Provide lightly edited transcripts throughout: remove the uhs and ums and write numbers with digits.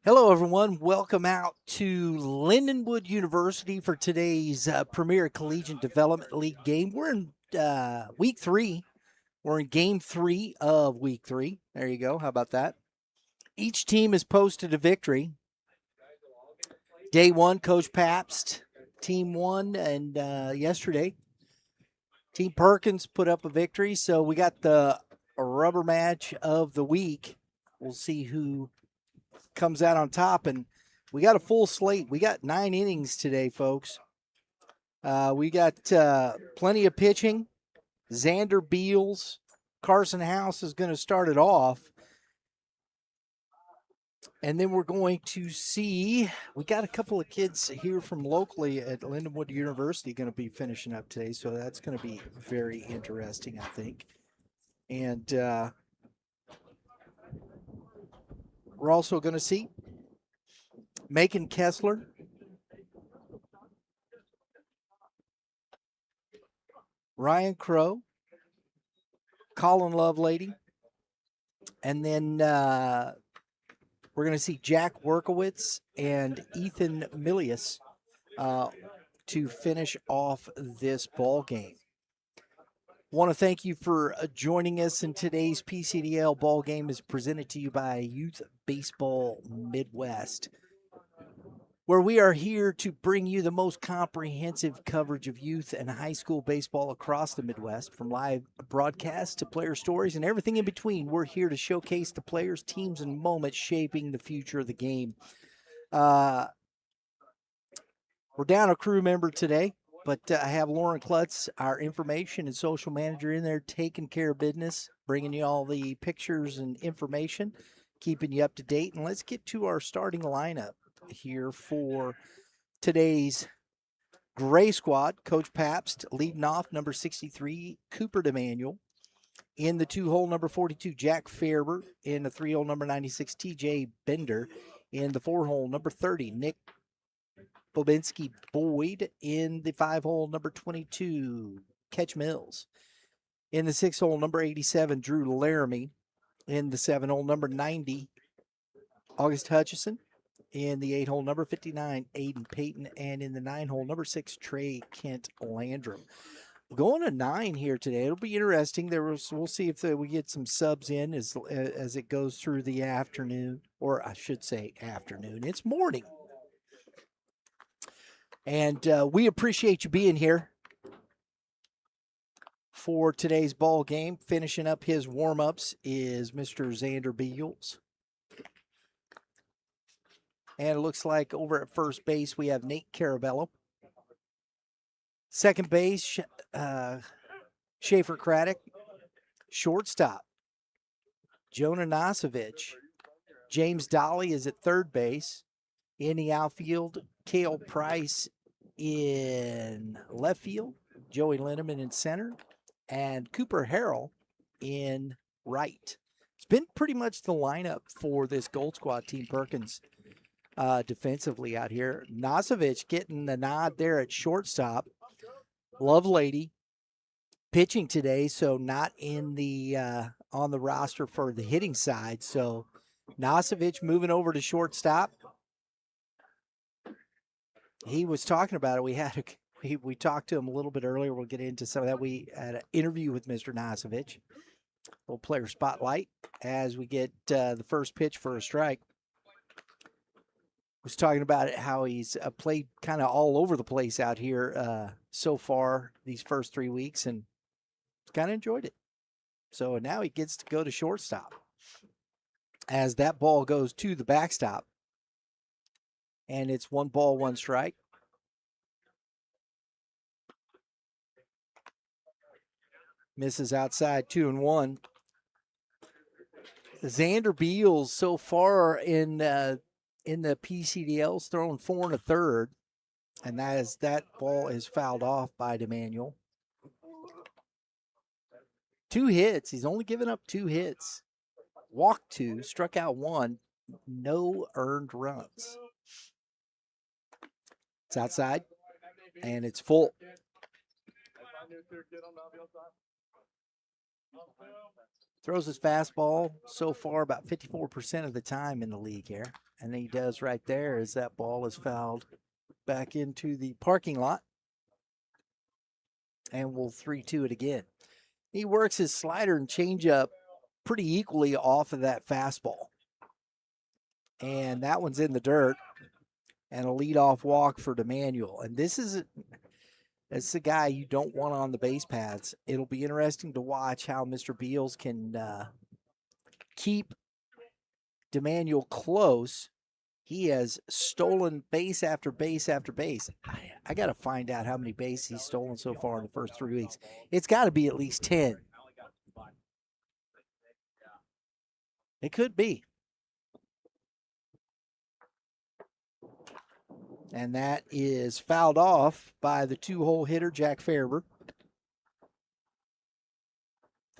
Hello, everyone. Welcome out to Lindenwood University for today's Premier Collegiate Development League game. We're in week 3. We're in game 3 of week 3. There you go. How about that? Each team has posted a victory. Day 1, Coach Pabst, team won, and yesterday, Team Perkins put up a victory. So we got the rubber match of the week. We'll see who comes out on top, and we got a full slate. We got 9 innings today, folks. We got plenty of pitching. Xander Beals, Carson House is going to start it off. And then we're going to see, we got a couple of kids here from locally at Lindenwood University going to be finishing up today, so that's going to be very interesting, I think. And we're also going to see Macon Kessler, Ryan Crow, Colin Lovelady, and then we're going to see Jack Workowitz and Ethan Milius to finish off this ball game. Want to thank you for joining us, and today's PCDL ball game is presented to you by Youth Baseball Midwest, where we are here to bring you the most comprehensive coverage of youth and high school baseball across the Midwest, from live broadcasts to player stories and everything in between. We're here to showcase the players, teams, and moments shaping the future of the game. We're down a crew member today, but I have Lauren Klutz, our information and social manager, in there taking care of business, bringing you all the pictures and information, keeping you up to date. And let's get to our starting lineup here for today's Gray squad. Coach Pabst leading off, number 63, Cooper DeManuel. In the 2-hole, number 42, Jack Fairber. In the 3-hole, number 96, TJ Bender. In the 4-hole, number 30, Nick Bobinski Boyd. In the 5-hole, number 22, Ketch Mills. In the 6-hole, number 87, Drew Laramie. In the 7-hole, number 90, August Hutchison. In the 8-hole, number 59, Aiden Payton. And in the 9-hole, number 6, Trey Kent Landrum. We're going to 9 here today. It'll be interesting. We'll see if we get some subs in as it goes through the afternoon, or I should say afternoon. It's morning. And we appreciate you being here for today's ball game. Finishing up his warm-ups is Mr. Xander Beals. And it looks like over at first base, we have Nate Carabello. Second base, Schaefer Craddock. Shortstop, Jonah Nosovich. James Dolly is at third base. In the outfield, Cale Price in left field. Joey Lindeman in center. And Cooper Harrell in right. It's been pretty much the lineup for this Gold Squad, Team Perkins. Defensively out here. Nosovich getting the nod there at shortstop. Lovelady pitching today, so not in the on the roster for the hitting side. So Nosovich moving over to shortstop. He was talking about it. We talked to him a little bit earlier. We'll get into some of that. We had an interview with Mr. Nosovich. Little player spotlight as we get the first pitch for a strike. Was talking about it, how he's played kind of all over the place out here so far these first 3 weeks, and kind of enjoyed it. So now he gets to go to shortstop as that ball goes to the backstop. And it's 1 ball, 1 strike. Misses outside, 2-1. Xander Beals so far in in the PCDL's throwing 4 1/3, and that ball is fouled off by DeManuel. 2 hits. He's only given up 2 hits. Walked 2, struck out 1, no earned runs. It's outside, and it's full. Throws his fastball so far about 54% of the time in the league here. And he does right there as that ball is fouled back into the parking lot. And we'll 3-2 it again. He works his slider and changeup pretty equally off of that fastball. And that one's in the dirt. And a leadoff walk for DeManuel. And this is a guy you don't want on the base paths. It'll be interesting to watch how Mr. Beals can keep DeManuel close. He has stolen base after base after base. I got to find out how many bases he's stolen so far in the first 3 weeks. It's got to be at least 10. It could be. And that is fouled off by the 2-hole hitter, Jack Farber.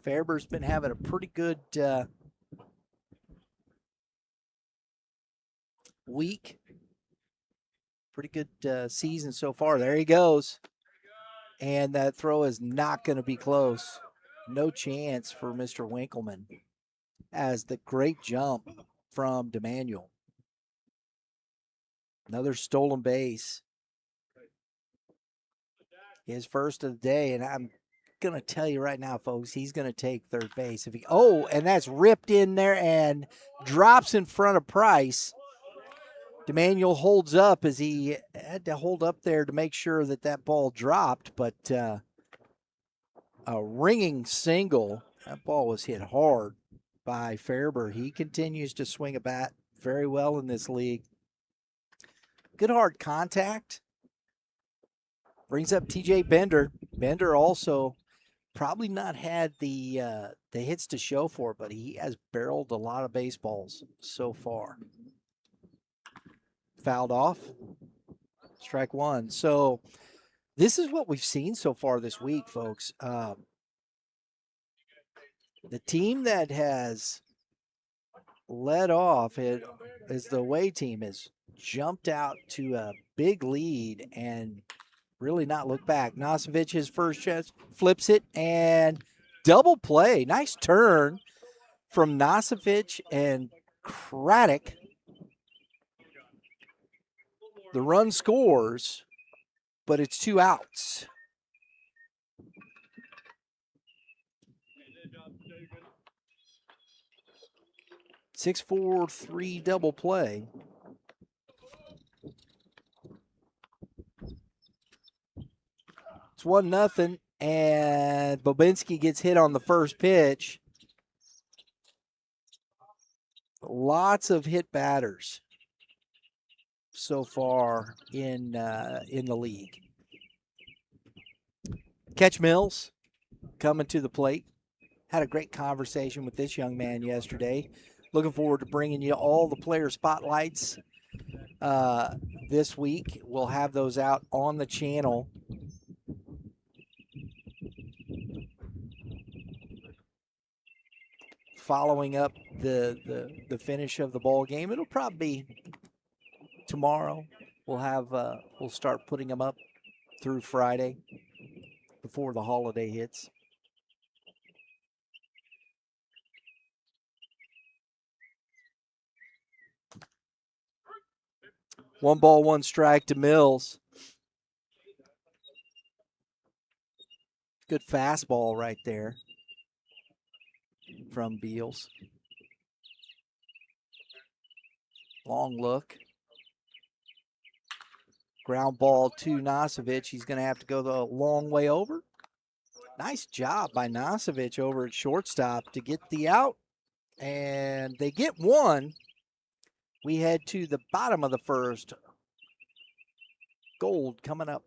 Farber's been having a pretty good week. Pretty good season so far. There he goes. And that throw is not going to be close. No chance for Mr. Winkleman. As the great jump from DeManuel. Another stolen base. His first of the day, and I'm going to tell you right now, folks, he's going to take third base. And that's ripped in there and drops in front of Price. DeManuel holds up as he had to hold up there to make sure that ball dropped, but a ringing single. That ball was hit hard by Farber. He continues to swing a bat very well in this league. Good hard contact. Brings up TJ Bender. Bender also probably not had the hits to show for it, but he has barreled a lot of baseballs so far. Fouled off. Strike 1. So this is what we've seen so far this week, folks. The team that has led off is the away team has jumped out to a big lead and really not look back. Nosevich, his first chance, flips it and double play. Nice turn from Nosevich and Craddock. The run scores, but it's 2 outs. Six, 4, 3 double play. It's 1-0, and Bobinski gets hit on the first pitch. Lots of hit batters so far in the league. Catch Mills coming to the plate. Had a great conversation with this young man yesterday. Looking forward to bringing you all the player spotlights this week. We'll have those out on the channel. Following up the finish of the ball game. It'll probably be tomorrow. We'll start putting them up through Friday before the holiday hits. One ball, one strike to Mills. Good fastball right there from Beals. Long look. Ground ball to Nosevich. He's going to have to go the long way over. Nice job by Nosevich over at shortstop to get the out. And they get one. We head to the bottom of the first. Gold coming up.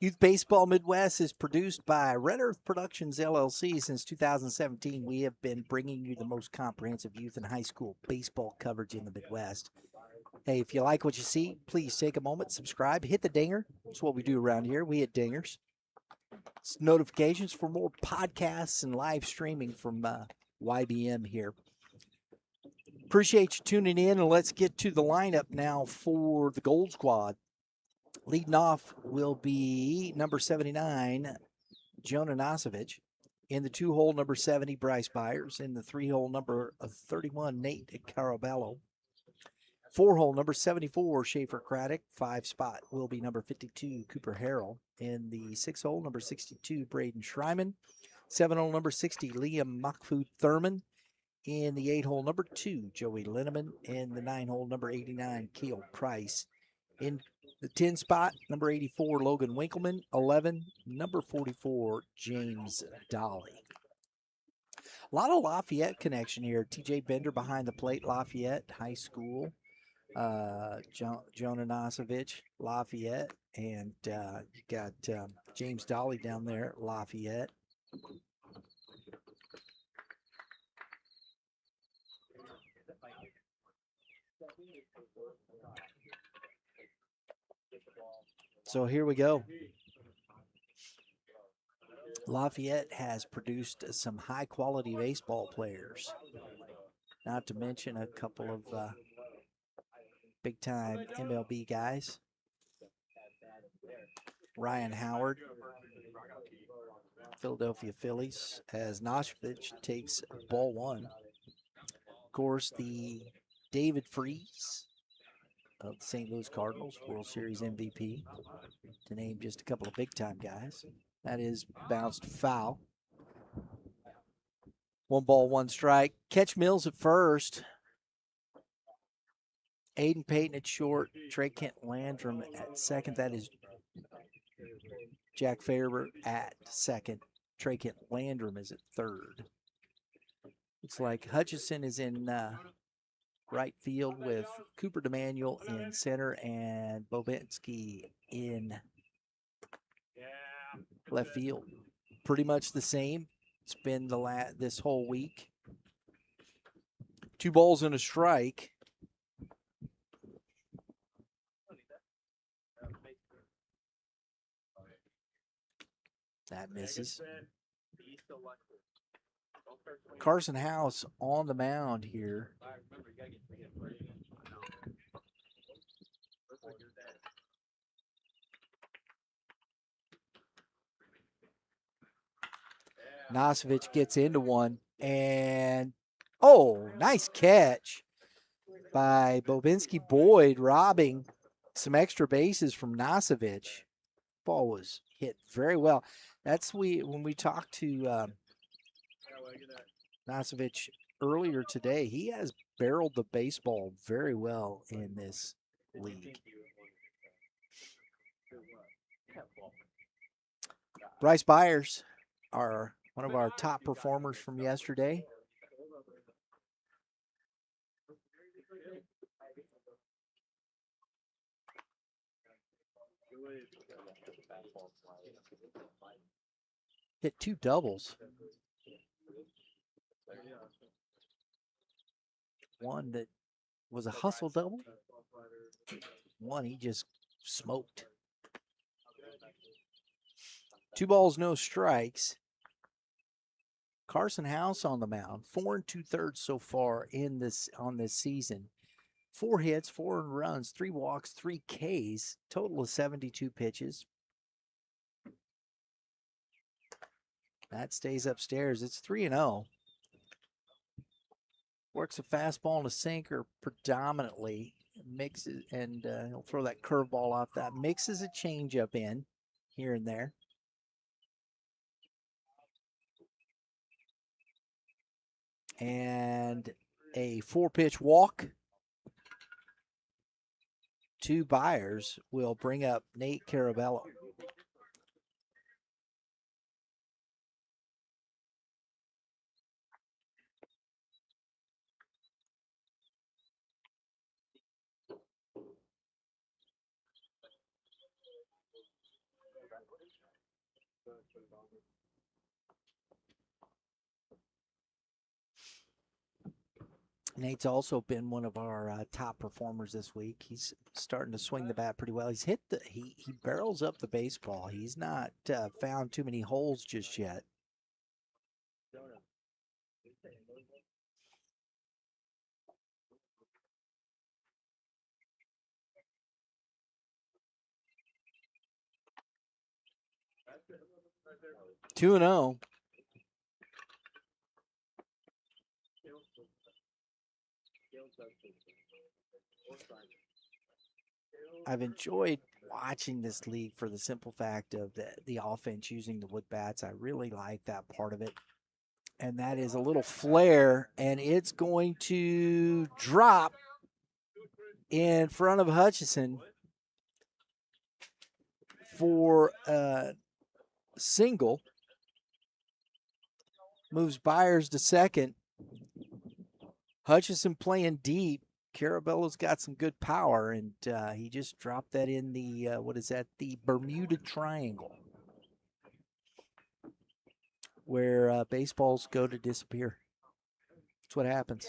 Youth Baseball Midwest is produced by Red Earth Productions LLC. Since 2017, we have been bringing you the most comprehensive youth and high school baseball coverage in the Midwest. Hey, if you like what you see, please take a moment, subscribe, hit the dinger. That's what we do around here. We hit dingers. It's notifications for more podcasts and live streaming from YBM here. Appreciate you tuning in, and let's get to the lineup now for the Gold Squad. Leading off will be number 79, Jonah Nosovich. In the 2-hole, number 70, Bryce Byers. In the 3-hole, number 31, Nate Carabello. 4-hole, number 74, Schaefer Craddock. 5-spot will be number 52, Cooper Harrell. In the 6-hole, number 62, Braden Schreiman. 7-hole, number 60, Liam Makfood Thurman. In the 8-hole, number 2, Joey Linneman. In the 9-hole, number 89, Keel Price. In the 10 spot, number 84, Logan Winkleman. 11, number 44, James Dolly. A lot of Lafayette connection here. TJ Bender behind the plate, Lafayette High School. Jonah Nosovich, Lafayette. And you got James Dolly down there, Lafayette. So here we go. Lafayette has produced some high-quality baseball players, not to mention a couple of big-time MLB guys. Ryan Howard, Philadelphia Phillies, as Nosovich takes ball 1. Of course, the David Freese of the St. Louis Cardinals, World Series MVP, to name just a couple of big-time guys. That is bounced foul. 1 ball, 1 strike. Catch Mills at first. Aiden Payton at short. Trey Kent Landrum at second. That is Jack Farber at second. Trey Kent Landrum is at third. Looks like Hutchison is in right field with Cooper DeManuel in center and Bobinski in left field. Pretty much the same. It's been this whole week. 2 balls and a strike. That misses. Carson House on the mound here. Nosovich gets into one, and nice catch by Bobinski Boyd, robbing some extra bases from Nosovich. Ball was hit very well. That's when we talked to Nosovich earlier today, he has barreled the baseball very well in this league. Bryce Byers, one of our top performers from yesterday. Hit 2 doubles. One that was a hustle double. One he just smoked. 2 balls, no strikes. Carson House on the mound, 4 2/3 so far on this season. 4 hits, 4 runs, 3 walks, 3 Ks, total of 72 pitches. That stays upstairs. It's 3-0. Works a fastball and a sinker predominantly. Mixes, and he'll throw that curveball off that. Mixes a changeup in here and there. And a 4-pitch walk to Byers will bring up Nate Carabello. Nate's also been one of our top performers this week. He's starting to swing the bat pretty well. He's hit the he barrels up the baseball. He's not found too many holes just yet. Two and 0. I've enjoyed watching this league for the simple fact of the offense using the wood bats. I really like that part of it. And that is a little flare, and it's going to drop in front of Hutchison for a single. Moves Byers to second. Hutchison playing deep. Carabello's got some good power, and he just dropped that in the, what is that, the Bermuda Triangle, where baseballs go to disappear. That's what happens.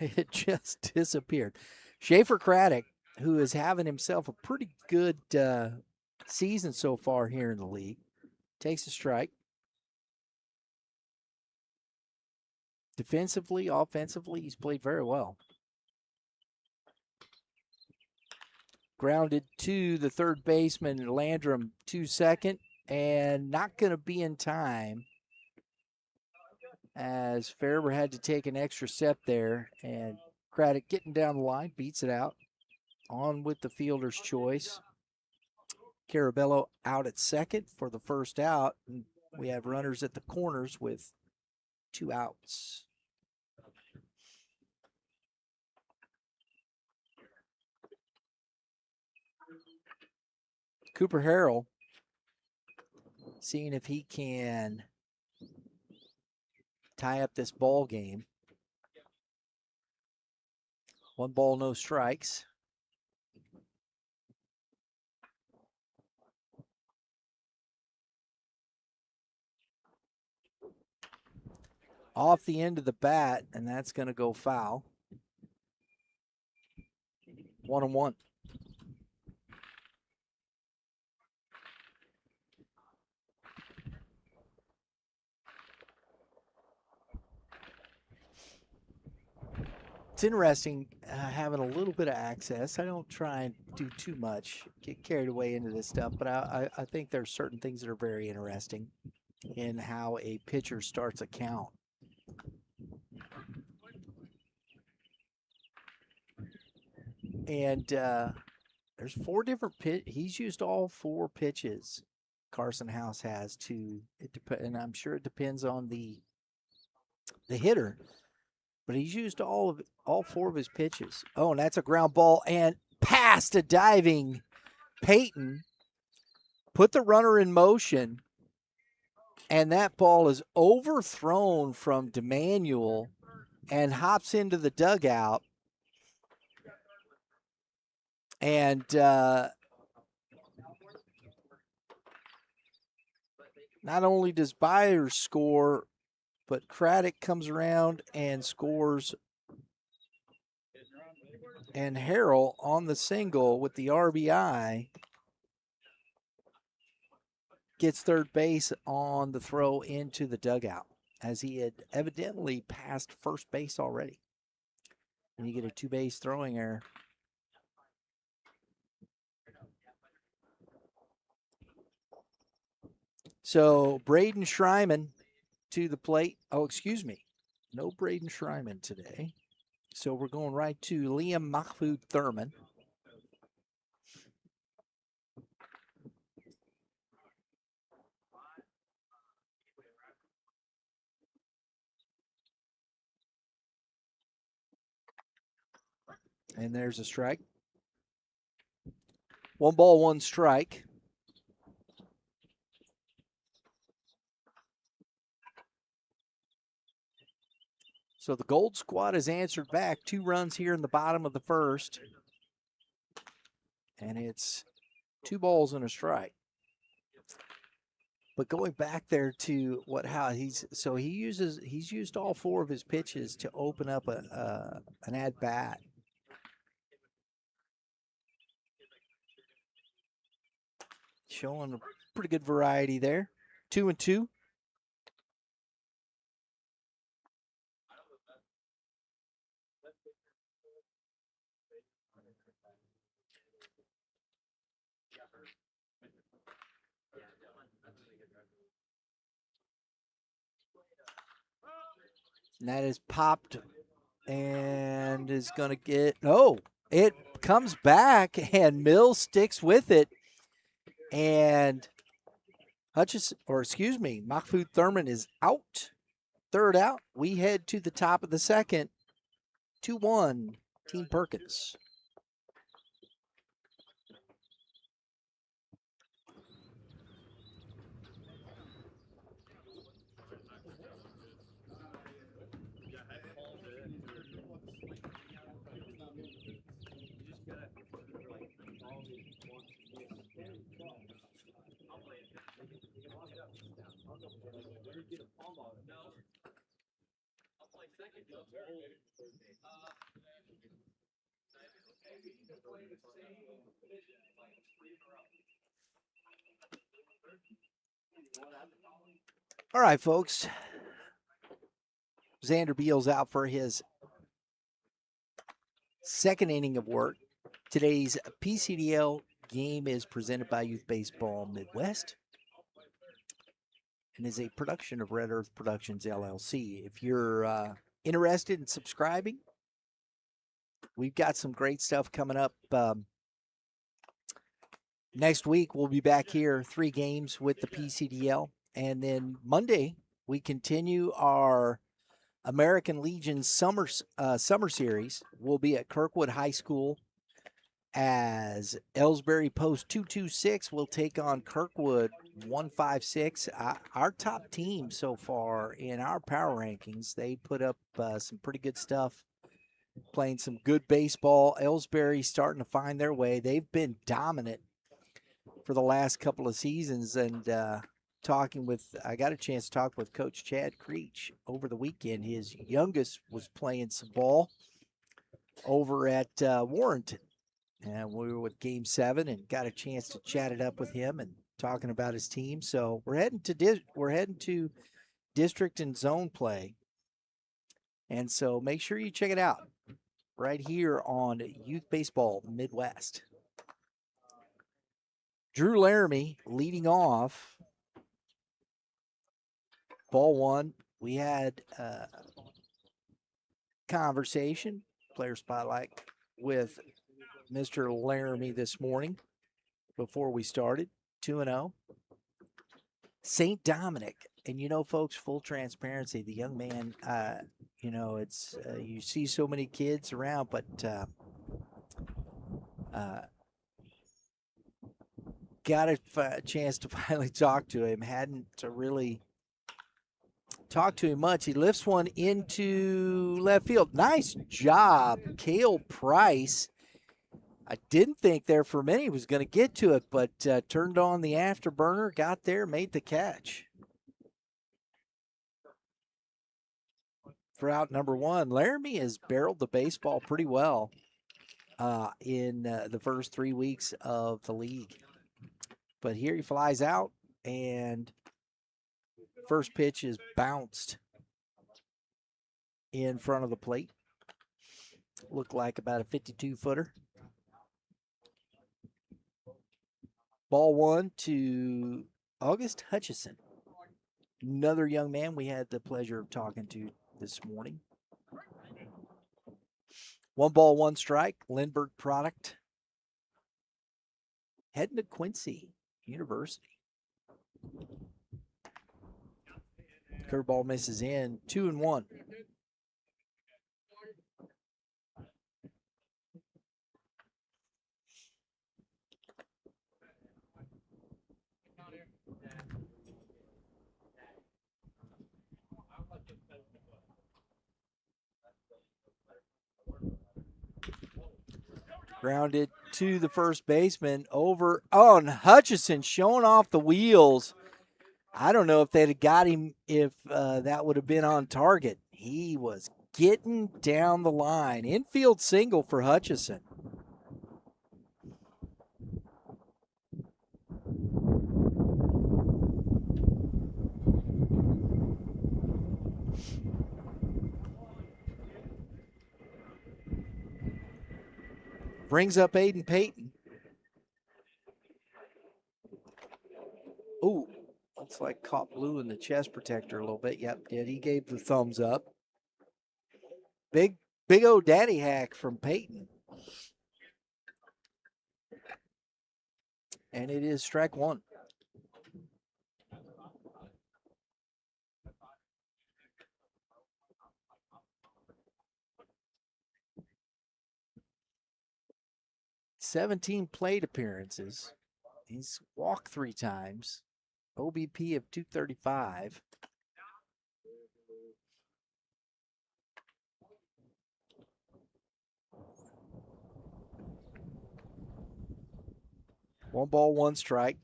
It just disappeared. Schaefer Craddock, who is having himself a pretty good season so far here in the league, takes a strike. Defensively, offensively, he's played very well. Grounded to the third baseman, Landrum to second, and not going to be in time as Farber had to take an extra step there, and Craddock getting down the line, beats it out. On with the fielder's choice. Carabello out at second for the first out. And we have runners at the corners with 2 outs. Cooper Harrell seeing if he can tie up this ball game. 1 ball, no strikes. Off the end of the bat, and that's going to go foul. 1-1. It's interesting having a little bit of access. I don't try and do too much, get carried away into this stuff, but I think there's certain things that are very interesting in how a pitcher starts a count. And there's 4 different he's used all 4 pitches Carson House has to and I'm sure it depends on the hitter, but he's used all 4 of his pitches. Oh, and that's a ground ball and past a diving Peyton, put the runner in motion, and that ball is overthrown from DeManuel and hops into the dugout. And not only does Byers score, but Craddock comes around and scores. And Harrell on the single with the RBI gets third base on the throw into the dugout, as he had evidently passed first base already. And you get a 2-base throwing error. So Braden Schreiman to the plate. Oh, excuse me. No Braden Schreiman today. So we're going right to Liam Mahfoud Thurman. And there's a strike. 1 ball, 1 strike. So the Gold Squad has answered back. 2 runs here in the bottom of the first. And it's 2 balls and a strike. But going back there to he's used all 4 of his pitches to open up an at bat. Showing a pretty good variety there. 2-2. And that is popped and is going to get, it comes back and Mills sticks with it. And Mahfoud Thurman is out. Third out. We head to the top of the second. 2-1, Team Perkins. All right, folks. Xander Beal's out for his second inning of work. Today's PCDL game is presented by Youth Baseball Midwest and is a production of Red Earth Productions, LLC. If you're interested in subscribing, we've got some great stuff coming up. Next week, we'll be back here, 3 games with the PCDL. And then Monday, we continue our American Legion Summer Series. We'll be at Kirkwood High School as Ellsbury Post 226 will take on Kirkwood 156. Our top team so far in our power rankings, they put up some pretty good stuff, playing some good baseball. Ellsbury starting to find their way. They've been dominant for the last couple of seasons, and I got a chance to talk with Coach Chad Creech over the weekend. His youngest was playing some ball over at Warrenton, and we were with Game 7 and got a chance to chat it up with him and talking about his team. So we're heading to district and zone play, and so make sure you check it out right here on Youth Baseball Midwest. Drew Laramie leading off. Ball 1. We had a conversation, player spotlight, with Mr. Laramie this morning before we started. 2-0. St. Dominic. And, folks, full transparency, the young man, it's you see so many kids around, but got a chance to finally talk to him. Hadn't really talked to him much. He lifts one into left field. Nice job, Cale Price. I didn't think there for a minute he was going to get to it, but turned on the afterburner, got there, made the catch. For out number 1, Laramie has barreled the baseball pretty well in the first 3 weeks of the league. But here he flies out, and first pitch is bounced in front of the plate. Looked like about a 52-footer. Ball 1 to August Hutchison. Another young man we had the pleasure of talking to this morning. 1 ball, 1 strike. Lindbergh product. Heading to Quincy University. Curveball misses in. 2-1. Grounded to the first baseman over on Hutchison, showing off the wheels. I don't know if they'd have got him if that would have been on target. He was getting down the line. Infield single for Hutchison. Brings up Aiden Payton. Ooh, looks like caught blue in the chest protector a little bit. Yep, did. He gave the thumbs up. Big old daddy hack from Payton. And it is strike one. "17 plate appearances. He's walked 3 times. OBP of 235. One ball, one strike.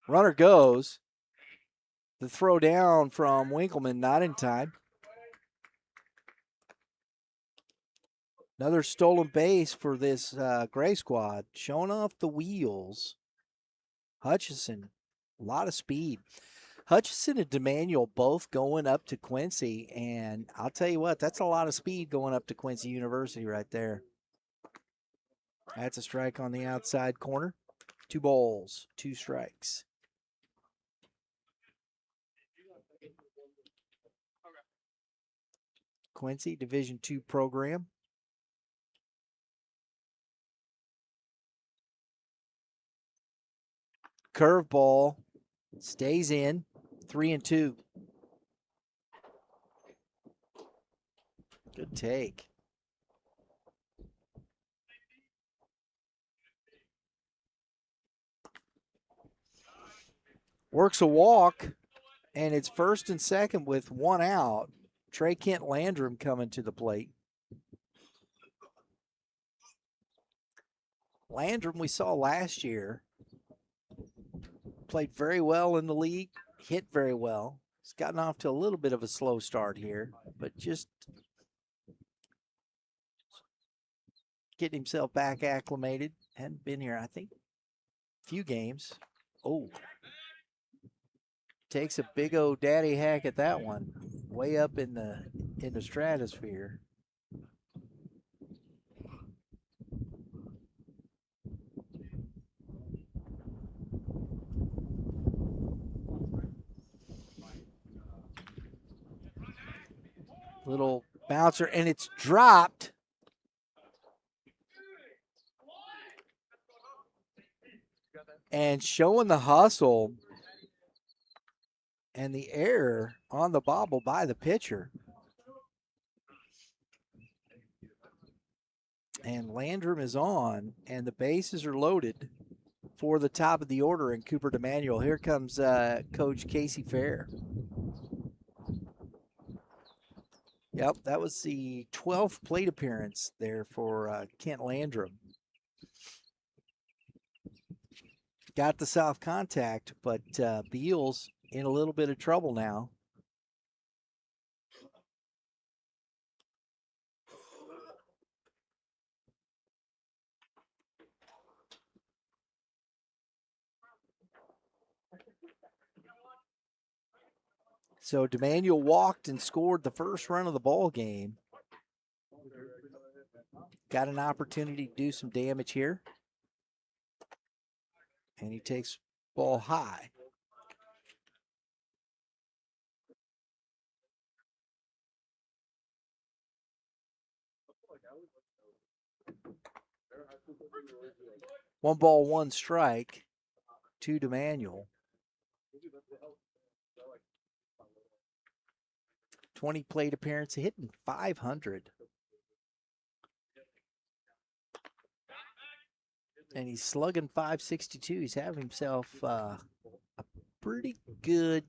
Runner goes. The throw down from Winkleman, not in time. Another stolen base for this Gray squad. Showing off the wheels. Hutchison, a lot of speed. Hutchison and DeManuel both going up to Quincy, and I'll tell you what, that's a lot of speed going up to Quincy University right there. That's a strike on the outside corner. 2 balls, 2 strikes. Quincy, Division II program. Curveball stays in, 3-2. Good take. Works a walk, and it's first and second with 1 out. Trey Kent Landrum coming to the plate. Landrum we saw last year. Played very well in the league, hit very well. He's gotten off to a little bit of a slow start here, but just getting himself back acclimated. Hadn't been here, I think, a few games. Oh, takes a big old daddy hack at that one, way up in the stratosphere. Little bouncer, and it's dropped. And showing the hustle and the error on the bobble by the pitcher. And Landrum is on, and the bases are loaded for the top of the order in Cooper DeManuel. Here comes Coach Casey Fair. Yep, that was the 12th plate appearance there for Kent Landrum. Got the soft contact, but Beals in a little bit of trouble now. So DeManuel walked and scored the first run of the ball game. Got an opportunity to do some damage here. And he takes ball high. One ball, one strike to DeManuel. 20 plate appearance, hitting .500. And he's slugging .562. He's having himself a pretty good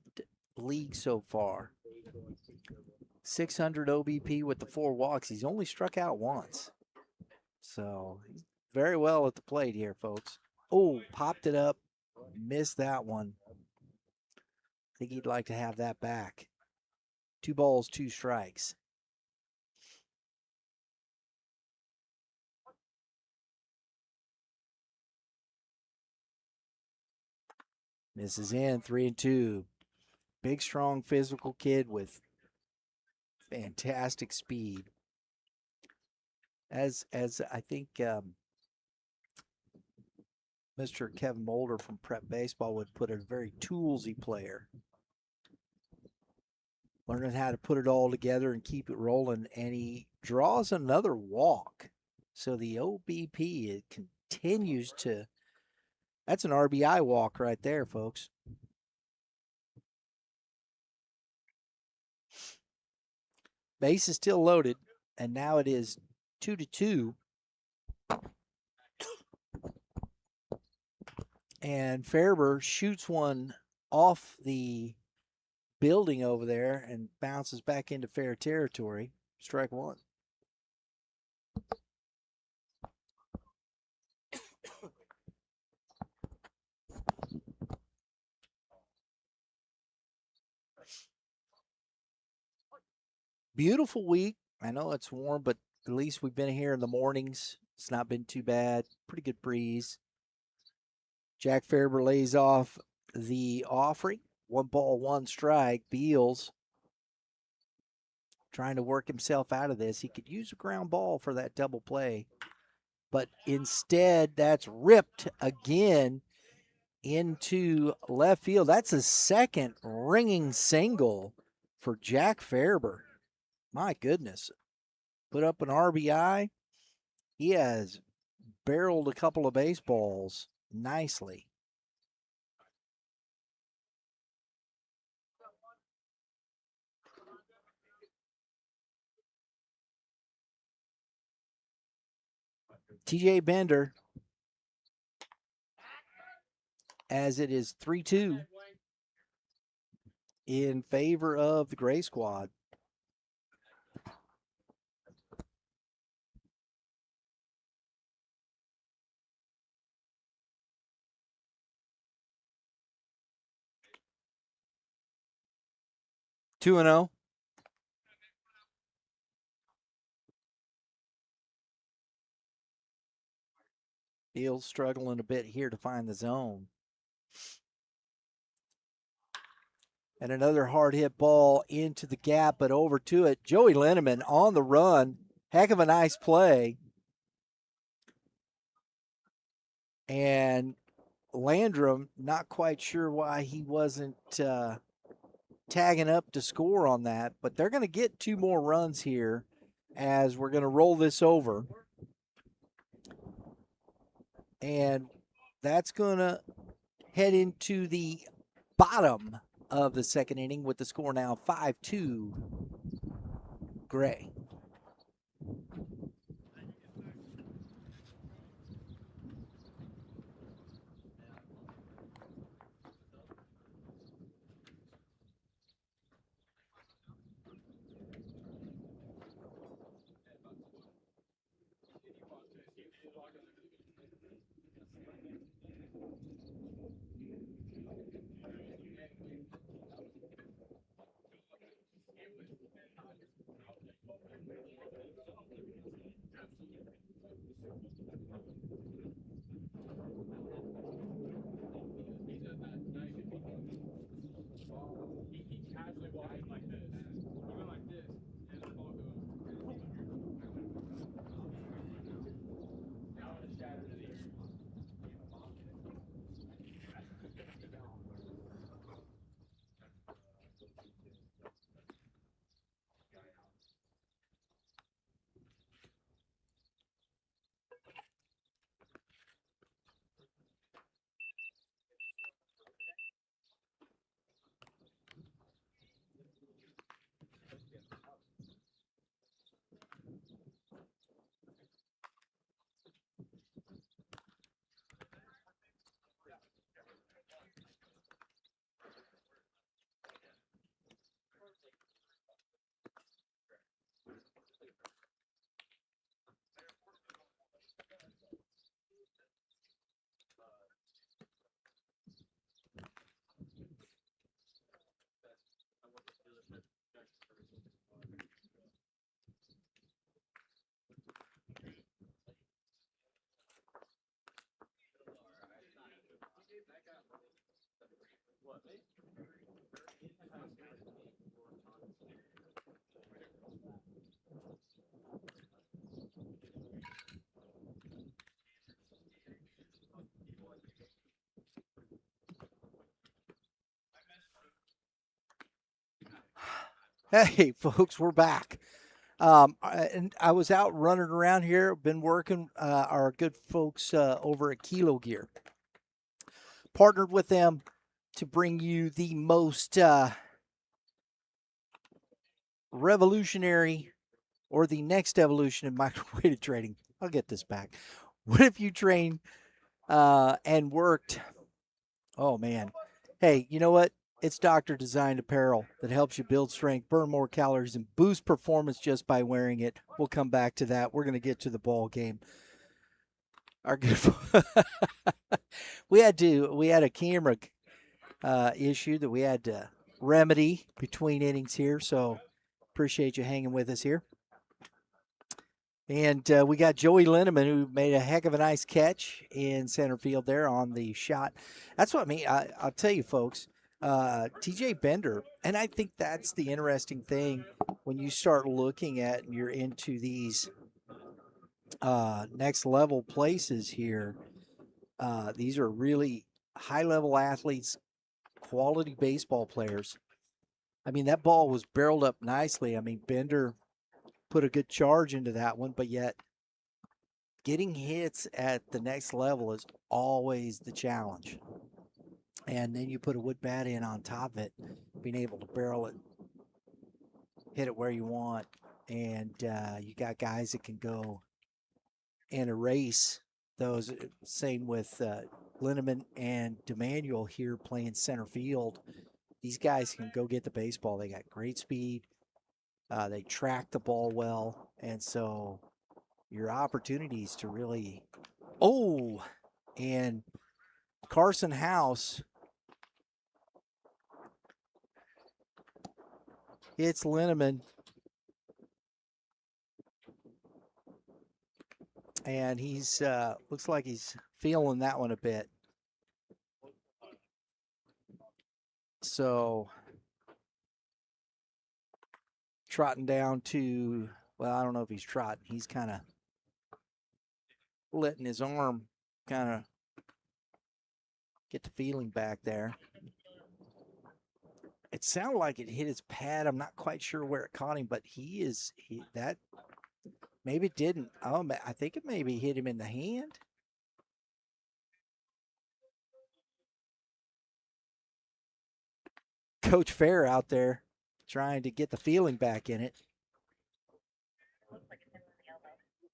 league so far. 600 OBP with the 4 walks. He's only struck out once. So he's very well at the plate here, folks. Oh, popped it up. Missed that one. I think he'd like to have that back. 2 balls, 2 strikes. Misses in, 3-2. Big, strong, physical kid with fantastic speed. As I think Mr. Kevin Mulder from Prep Baseball would put it, a very toolsy player. Learning how to put it all together and keep it rolling, and he draws another walk. So the OBP, it continues to, that's an RBI walk right there, folks. Base is still loaded, and now it is 2-2. And Fairber shoots one off the building over there and bounces back into fair territory. Strike one. Beautiful week. I know it's warm, but at least we've been here in the mornings. It's not been too bad. Pretty good breeze. Jack Fairber lays off the offering. 1 ball, 1 strike. Beals trying to work himself out of this. He could use a ground ball for that double play, but instead that's ripped again into left field. That's a second ringing single for Jack Fairber. My goodness. Put up an RBI. He has barreled a couple of baseballs nicely. TJ Bender, as it is 3-2 in favor of the Gray Squad. Two and 0. Beals struggling a bit here to find the zone. And another hard hit ball into the gap, but over to it. Joey Linneman on the run. Heck of a nice play. And Landrum, not quite sure why he wasn't tagging up to score on that, but they're going to get 2 more runs here as we're going to roll this over. And that's going to head into the bottom of the second inning with the score now 5-2 Gray. Hey, folks, we're back. And I was out running around here, been working our good folks over at Kilo Gear. Partnered with them to bring you the most revolutionary or the next evolution in microwave trading. I'll get this back. What if you trained and worked? Oh, man. Hey, you know what? It's doctor designed apparel that helps you build strength, burn more calories, and boost performance just by wearing it. We'll come back to that. We're going to get to the ball game. Our good, we had a camera issue that we had to remedy between innings here. So appreciate you hanging with us here. And we got Joey Lindeman, who made a heck of a nice catch in center field there on the shot. That's what I mean. I'll tell you, folks, TJ Bender, and I think that's the interesting thing when you start looking at and you're into these next level places here. These are really high level athletes, quality baseball players. I mean, that ball was barreled up nicely. I mean, Bender put a good charge into that one, but yet getting hits at the next level is always the challenge. And then you put a wood bat in on top of it, being able to barrel it, hit it where you want. And you got guys that can go and erase those. Same with Lindeman and DeManuel here playing center field. These guys can go get the baseball. They got great speed. They track the ball well. And so your opportunities to really, and Carson House hits Lindeman. And he's, looks like he's feeling that one a bit. So trotting down to, well, I don't know if he's trotting. He's kind of letting his arm kind of get the feeling back there. It sounded like it hit his pad. I'm not quite sure where it caught him, but that maybe it didn't. Oh, I think it maybe hit him in the hand. Coach Fair out there trying to get the feeling back in it.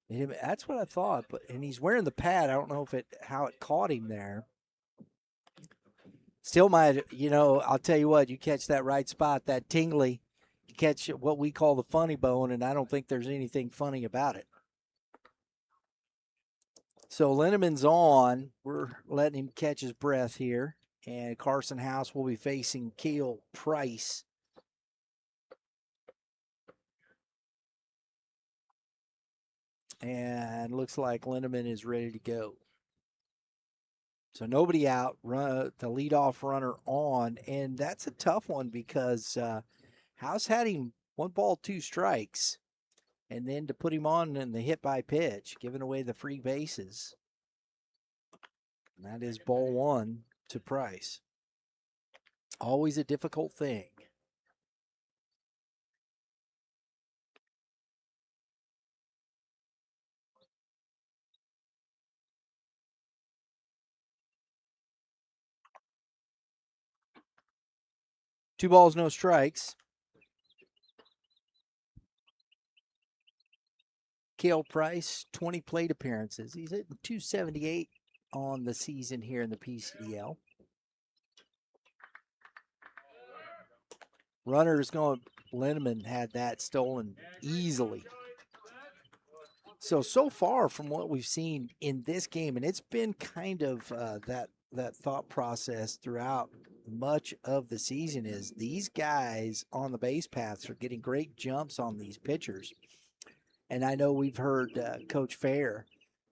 That's what I thought, and he's wearing the pad. I don't know how it caught him there. Still might, I'll tell you what, you catch that right spot, that tingly, you catch what we call the funny bone, and I don't think there's anything funny about it. So Lindeman's on. We're letting him catch his breath here, and Carson House will be facing Kale Price. And looks like Lindeman is ready to go. So nobody out, the leadoff runner on, and that's a tough one because House had him 1-2 strikes, and then to put him on in the hit by pitch, giving away the free bases. And that is ball 1 to Price. Always a difficult thing. Two balls, no strikes. Kale Price, 20 plate appearances. He's at 278 on the season here in the PCDL. Runners going, Lindeman had that stolen easily. So far from what we've seen in this game, and it's been kind of that thought process throughout much of the season, is these guys on the base paths are getting great jumps on these pitchers. And I know we've heard Coach Fair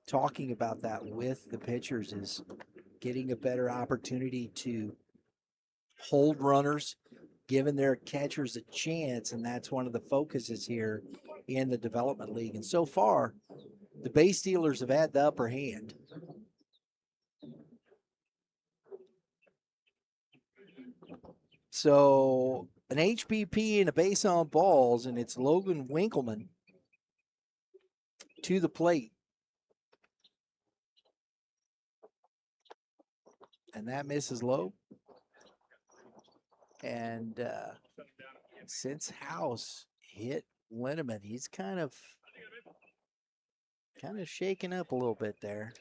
talking about that with the pitchers, is getting a better opportunity to hold runners, giving their catchers a chance, and that's one of the focuses here in the development league. And so far, the base stealers have had the upper hand. So an HBP and a base on balls, and it's Logan Winkleman to the plate. And that misses low. And since House hit Lindeman, he's kind of shaking up a little bit there.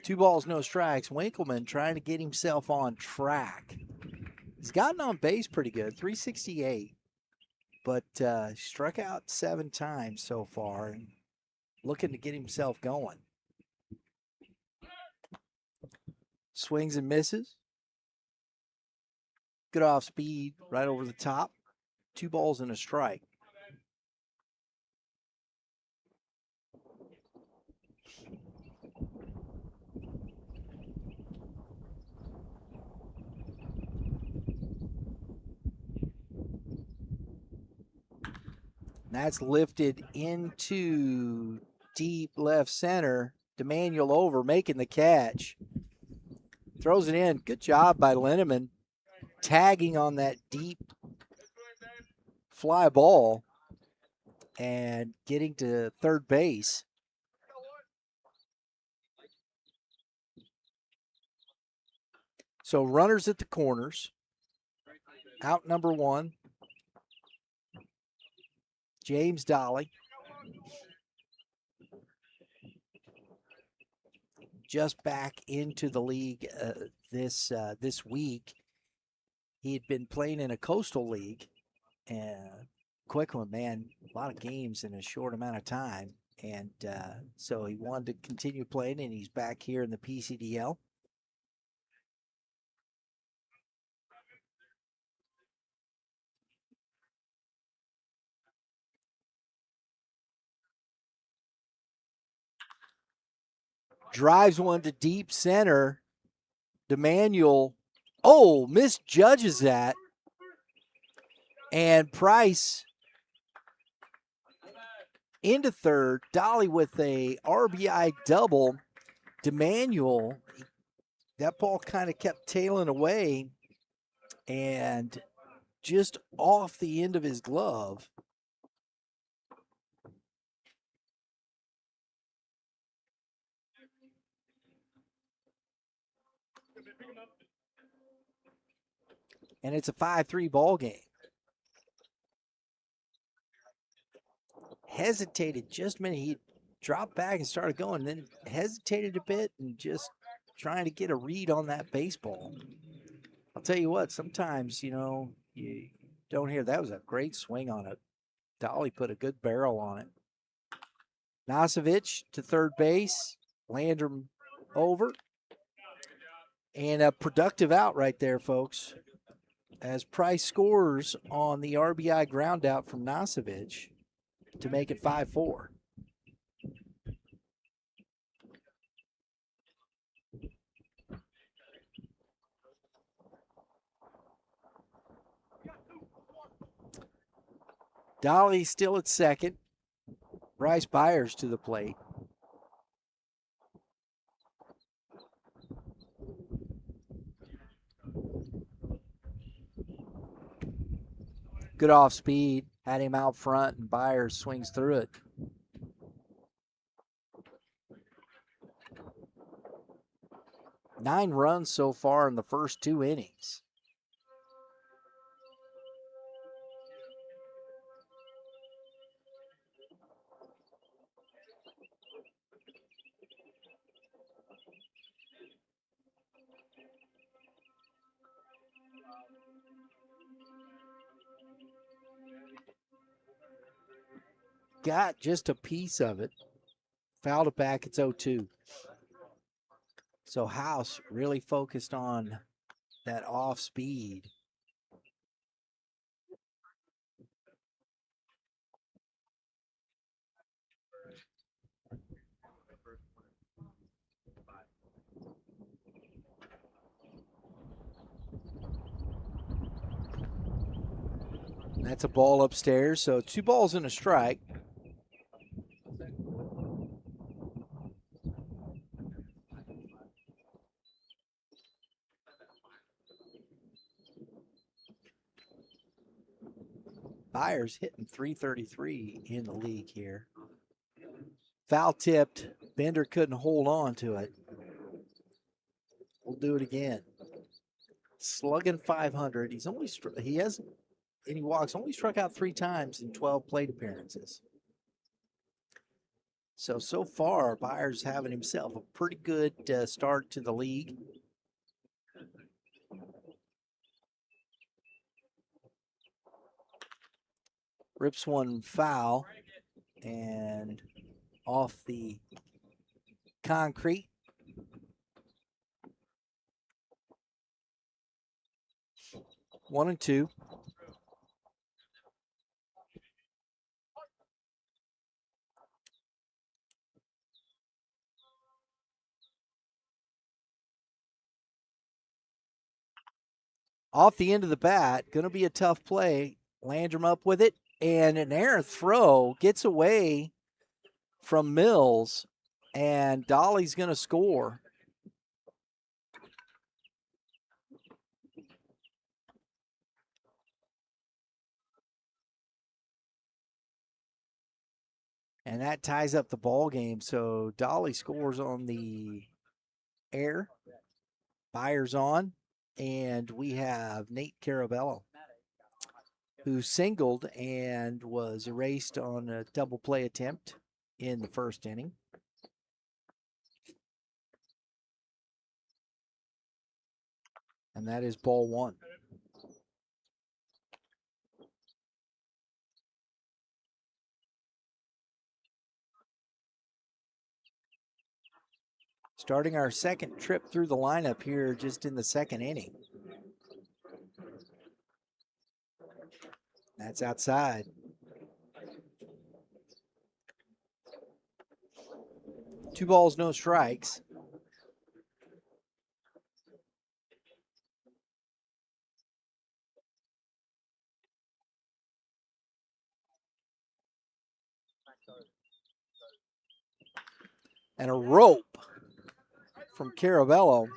Two balls, no strikes. Winkleman trying to get himself on track. He's gotten on base pretty good, 368, but struck out 7 times so far and looking to get himself going. Swings and misses. Good off speed, right over the top. 2 balls and a strike. That's lifted into deep left center. DeManuel over, making the catch. Throws it in. Good job by Lindeman, tagging on that deep fly ball and getting to third base. So runners at the corners. Out number 1. James Dolly. Just back into the league this week. He had been playing in a coastal league, and quick one, man, a lot of games in a short amount of time. And so he wanted to continue playing, and he's back here in the PCDL. Drives one to deep center. DeManuel, misjudges that. And Price into third. Dolly with a RBI double. DeManuel, that ball kind of kept tailing away and just off the end of his glove. And it's a 5-3 ball game. Hesitated just a minute. He dropped back and started going, then hesitated a bit and just trying to get a read on that baseball. I'll tell you what, sometimes, you don't hear. That was a great swing on it. Dolly put a good barrel on it. Nosevich to third base. Landrum over. And a productive out right there, folks, as Price scores on the RBI ground out from Nosevich to make it 5-4. Dolly still at second. Bryce Byers to the plate. Good off speed. Had him out front, and Byers swings through it. Nine runs so far in the first 2 innings. Got just a piece of it. Fouled it back. It's 0-2. So House really focused on that off speed. That's a ball upstairs, so 2 balls and a strike. Byers hitting .333 in the league here. Foul tipped. Bender couldn't hold on to it. We'll do it again. Slugging .500. He walks only struck out 3 times in 12 plate appearances. So far, Byers having himself a pretty good start to the league. Rips one foul and off the concrete. One and two. Off the end of the bat, going to be a tough play. Landrum up with it, and an errant throw gets away from Mills, and Dolly's going to score. And that ties up the ball game. So Dolly scores on the air. Byers on, and we have Nate Carabello, who singled and was erased on a double play attempt in the first inning. And that is ball one. Starting our second trip through the lineup here just in the second inning. That's outside. Two balls, no strikes. And a rope from Carabello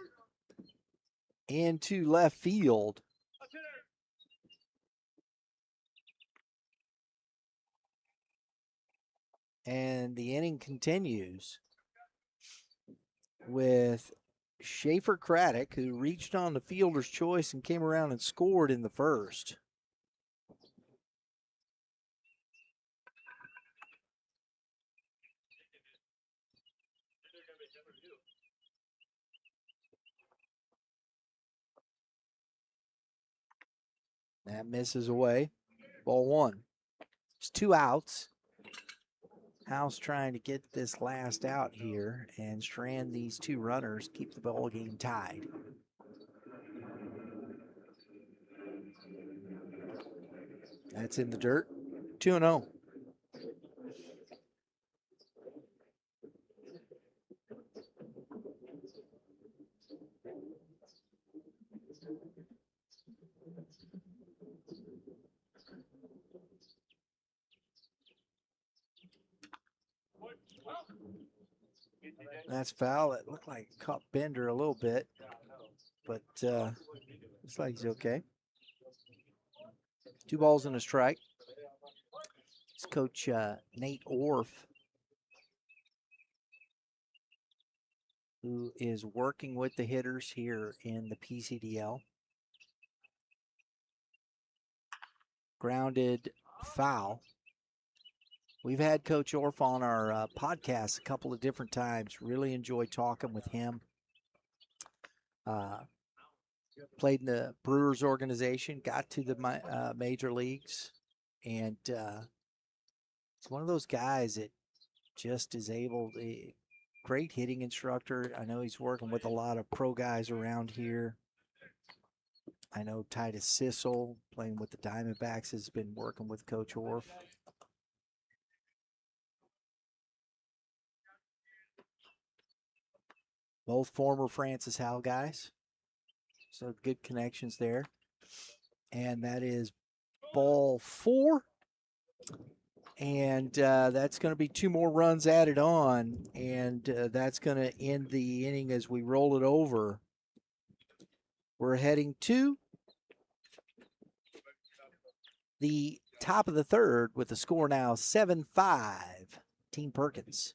into left field. And the inning continues with Schaefer Craddock, who reached on the fielder's choice and came around and scored in the first. That misses away. Ball one. It's 2 outs. House trying to get this last out here and strand these 2 runners, keep the ball game tied. That's in the dirt. 2-0. That's foul. It looked like it caught Bender a little bit, but looks like he's okay. 2 balls and a strike. It's Coach Nate Orff, who is working with the hitters here in the PCDL. Grounded foul. We've had Coach Orff on our podcast a couple of different times. Really enjoyed talking with him. Played in the Brewers organization, got to the major leagues, and it's one of those guys that just is able to, great hitting instructor. I know he's working with a lot of pro guys around here. I know Titus Sissel, playing with the Diamondbacks, has been working with Coach Orff. Both former Francis Howell guys. So good connections there. And that is ball 4. And that's going to be 2 more runs added on, and that's going to end the inning as we roll it over. We're heading to the top of the 3rd with the score now 7-5, Team Perkins.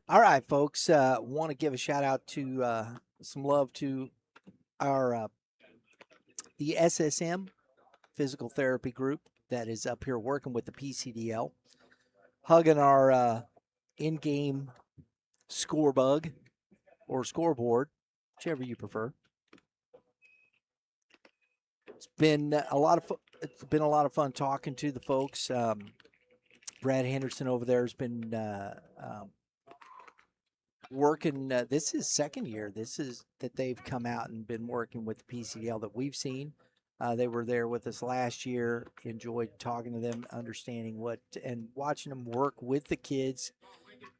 All right, folks, want to give a shout out to some love to our the SSM physical therapy group that is up here working with the PCDL, hugging our in-game score bug or scoreboard, whichever you prefer. It's been a lot of fun talking to the folks. Brad Henderson over there has been working. This is second year. This is that they've come out and been working with the PCDL that we've seen. They were there with us last year. Enjoyed talking to them, understanding what and watching them work with the kids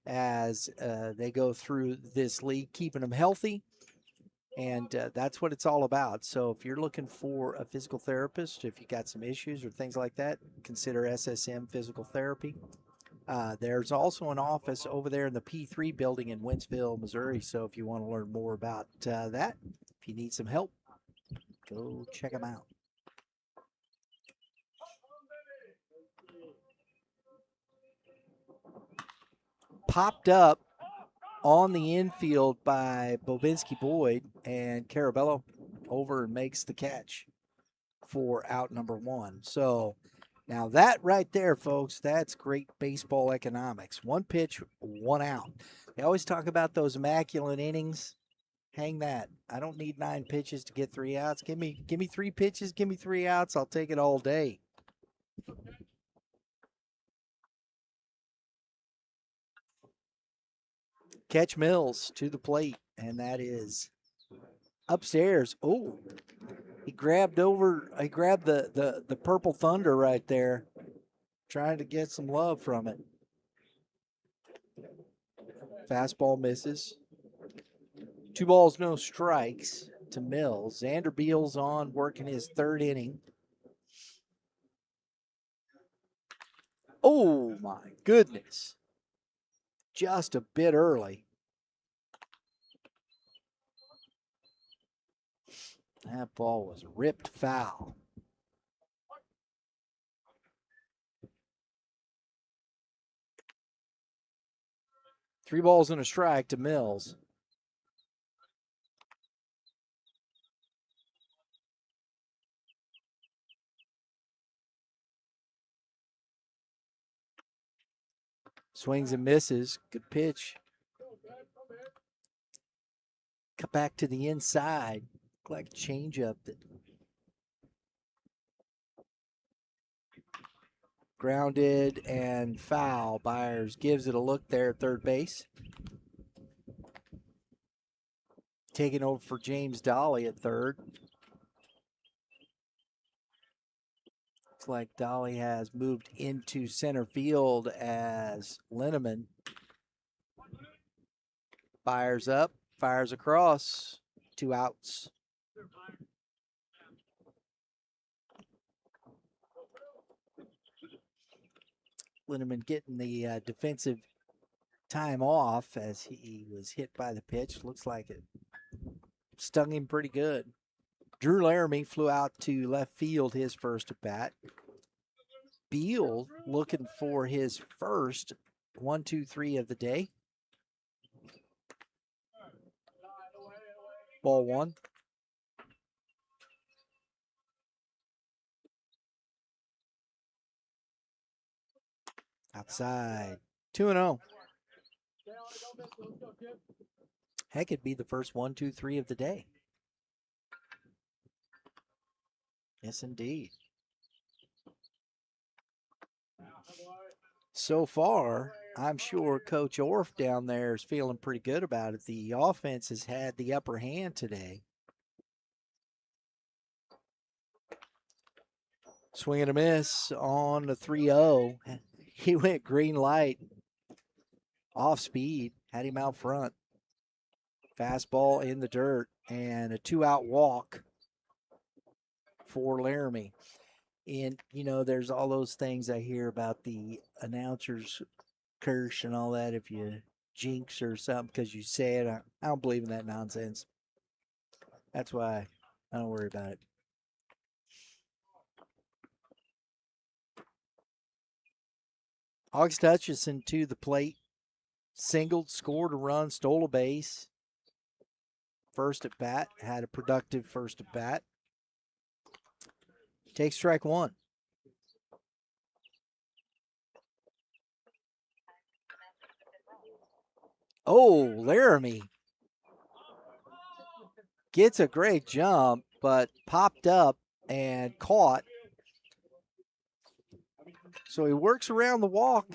as they go through this league, keeping them healthy. And that's what it's all about. So if you're looking for a physical therapist, if you got some issues or things like that, consider SSM Physical Therapy. There's also an office over there in the P3 building in Wentzville, Missouri. So if you want to learn more about that, if you need some help, go check them out. Popped up on the infield by Bobinski Boyd, and Carabello over and makes the catch for out number 1. So now that right there, folks, that's great baseball economics. 1 pitch, 1 out. They always talk about those immaculate innings. Hang that. I don't need 9 pitches to get 3 outs. Give me 3 pitches, give me 3 outs. I'll take it all day. Catch Mills to the plate, and that is upstairs. Oh, he grabbed the Purple Thunder right there, trying to get some love from it. Fastball misses. 2 balls, no strikes to Mills. Xander Beals on, working his 3rd inning. Oh, my goodness. Just a bit early. That ball was ripped foul. Three balls and a strike to Mills. Swings and misses. Good pitch. Cut back to the inside. Looked like a changeup. Grounded and foul. Byers gives it a look there at third base. Taking over for James Dolly at third. Looks like Dolly has moved into center field as Linneman. Fires up, fires across, 2 outs. Linneman getting the defensive time off as he was hit by the pitch. Looks like it stung him pretty good. Drew Laramie flew out to left field his first at bat. Beal looking for his first 1-2-3 of the day. Ball one. Outside. 2-0. Heck, it'd be the first 1, 2, 3 of the day. Yes, indeed. So far, I'm sure Coach Orff down there is feeling pretty good about it. The offense has had the upper hand today. Swing and a miss on the 3-0. He went green light, off speed, had him out front. Fastball in the dirt, and a 2-out walk for Laramie. And, there's all those things I hear about the announcers curse and all that if you jinx or something because you say it. I don't believe in that nonsense. That's why I don't worry about it. August Hutchison to the plate. Singled, scored a run, stole a base. First at bat, had a productive first at bat. Takes strike one. Oh, Laramie gets a great jump, but popped up and caught. So he works around the walk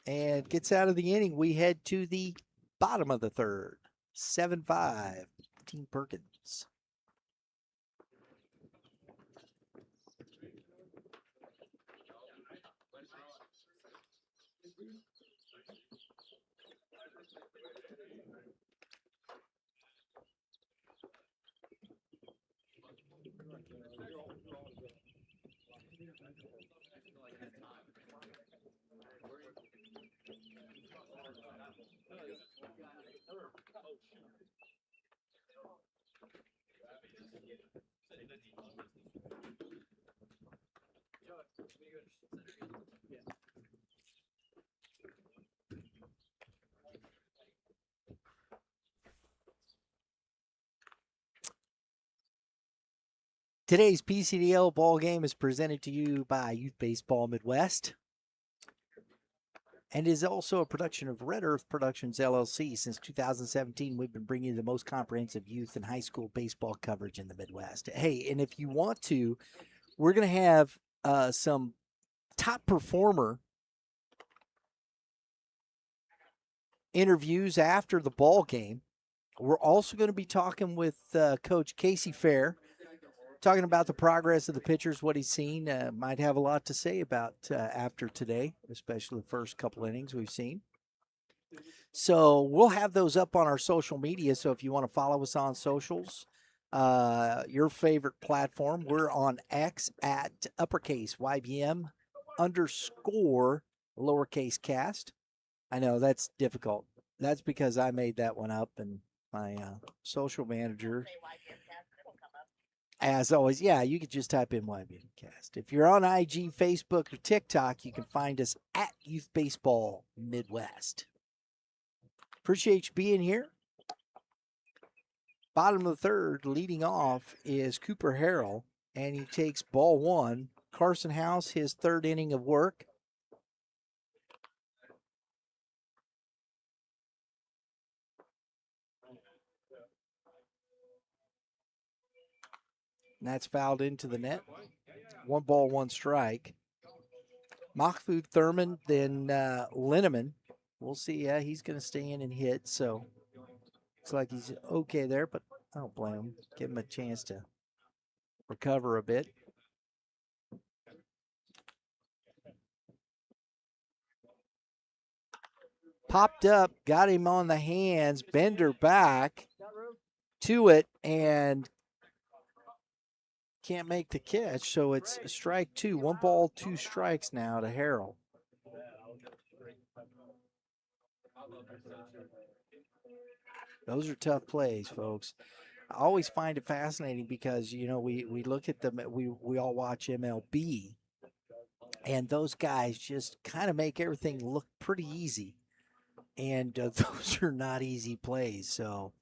and gets out of the inning. We head to the bottom of the third. 7-5, Team Perkins. Today's PCDL ball game is presented to you by Youth Baseball Midwest and is also a production of Red Earth Productions, LLC. Since 2017, we've been bringing you the most comprehensive youth and high school baseball coverage in the Midwest. Hey, and if you want to, we're going to have some top performer interviews after the ball game. We're also going to be talking with Coach Casey Fair, talking about the progress of the pitchers, what he's seen. Might have a lot to say about after today, especially the first couple innings we've seen. So we'll have those up on our social media. So if you want to follow us on socials, your favorite platform, we're on X at uppercase YBM _ lowercase cast. I know that's difficult. That's because I made that one up, and my social manager, as always, yeah, you could just type in YBM Cast. If you're on IG, Facebook, or TikTok, you can find us at Youth Baseball Midwest. Appreciate you being here. Bottom of the third, leading off is Cooper Harrell, and he takes ball one. Carson House, his third inning of work. And that's fouled into the net. 1 ball, 1 strike. Mahfoud Thurman, then Linneman. We'll see. Yeah, he's going to stay in and hit. So looks like he's okay there, but I don't blame him. Give him a chance to recover a bit. Popped up, got him on the hands, Bender back to it, and can't make the catch. So it's strike 2. 1 ball, 2 strikes now to Harrell. Those are tough plays, folks. I always find it fascinating because, we look at them, we all watch MLB, and those guys just kind of make everything look pretty easy. And those are not easy plays. So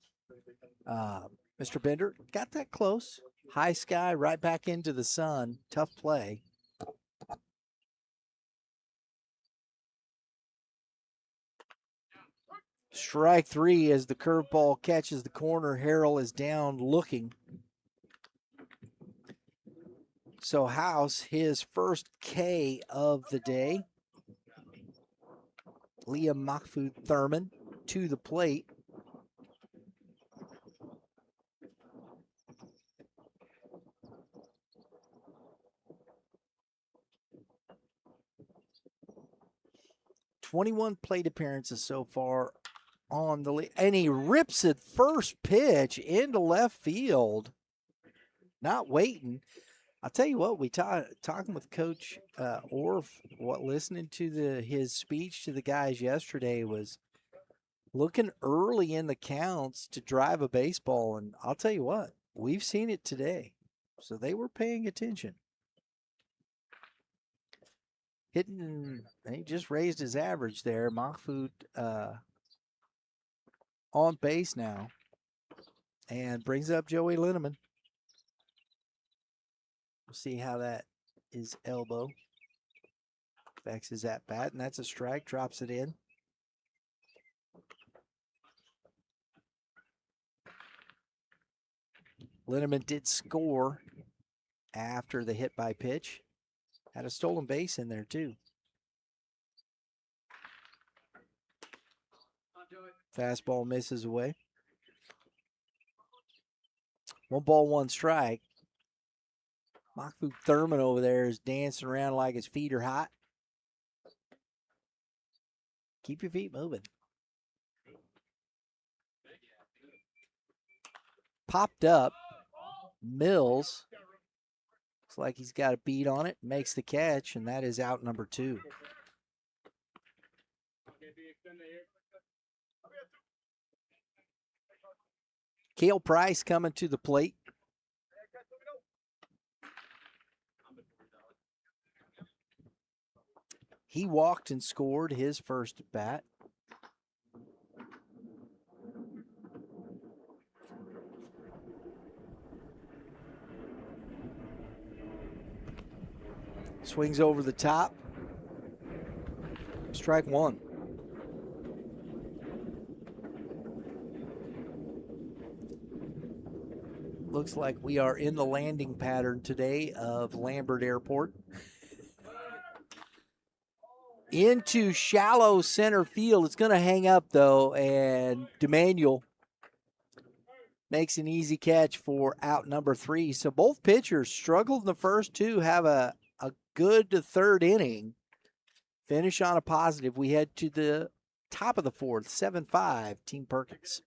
Mr. Bender got that close. High sky, right back into the sun. Tough play. Strike three as the curveball catches the corner. Harrell is down looking. So House, his first K of the day. Liam Mahfoud Thurman to the plate. "21 plate appearances so far on the league, and he rips it first pitch into left field. Not waiting. I'll tell you what, we talking with Coach Orff, listening to his speech to the guys yesterday was looking early in the counts to drive a baseball, and I'll tell you what, we've seen it today. So they were paying attention. Hitting, he just raised his average there. Mahfoud on base now and brings up Joey Linneman. We'll see how that is elbow affects his at bat, and that's a strike, drops it in. Linneman did score after the hit by pitch. Had a stolen base in there too. Fastball misses away. 1-1 strike. Mahfoud Thurman over there is dancing around like his feet are hot. Keep your feet moving. Popped up. Mills. Looks like he's got a beat on it. Makes the catch, and that is out number 2. Cale Price coming to the plate. He walked and scored his first at bat. Swings over the top. Strike one. Looks like we are in the landing pattern today of Lambert Airport. Into shallow center field. It's going to hang up, though, and DeManuel makes an easy catch for out number 3. So both pitchers struggled in the first two, have a good third inning. Finish on a positive. We head to the top of the fourth, 7-5, Team Perkins.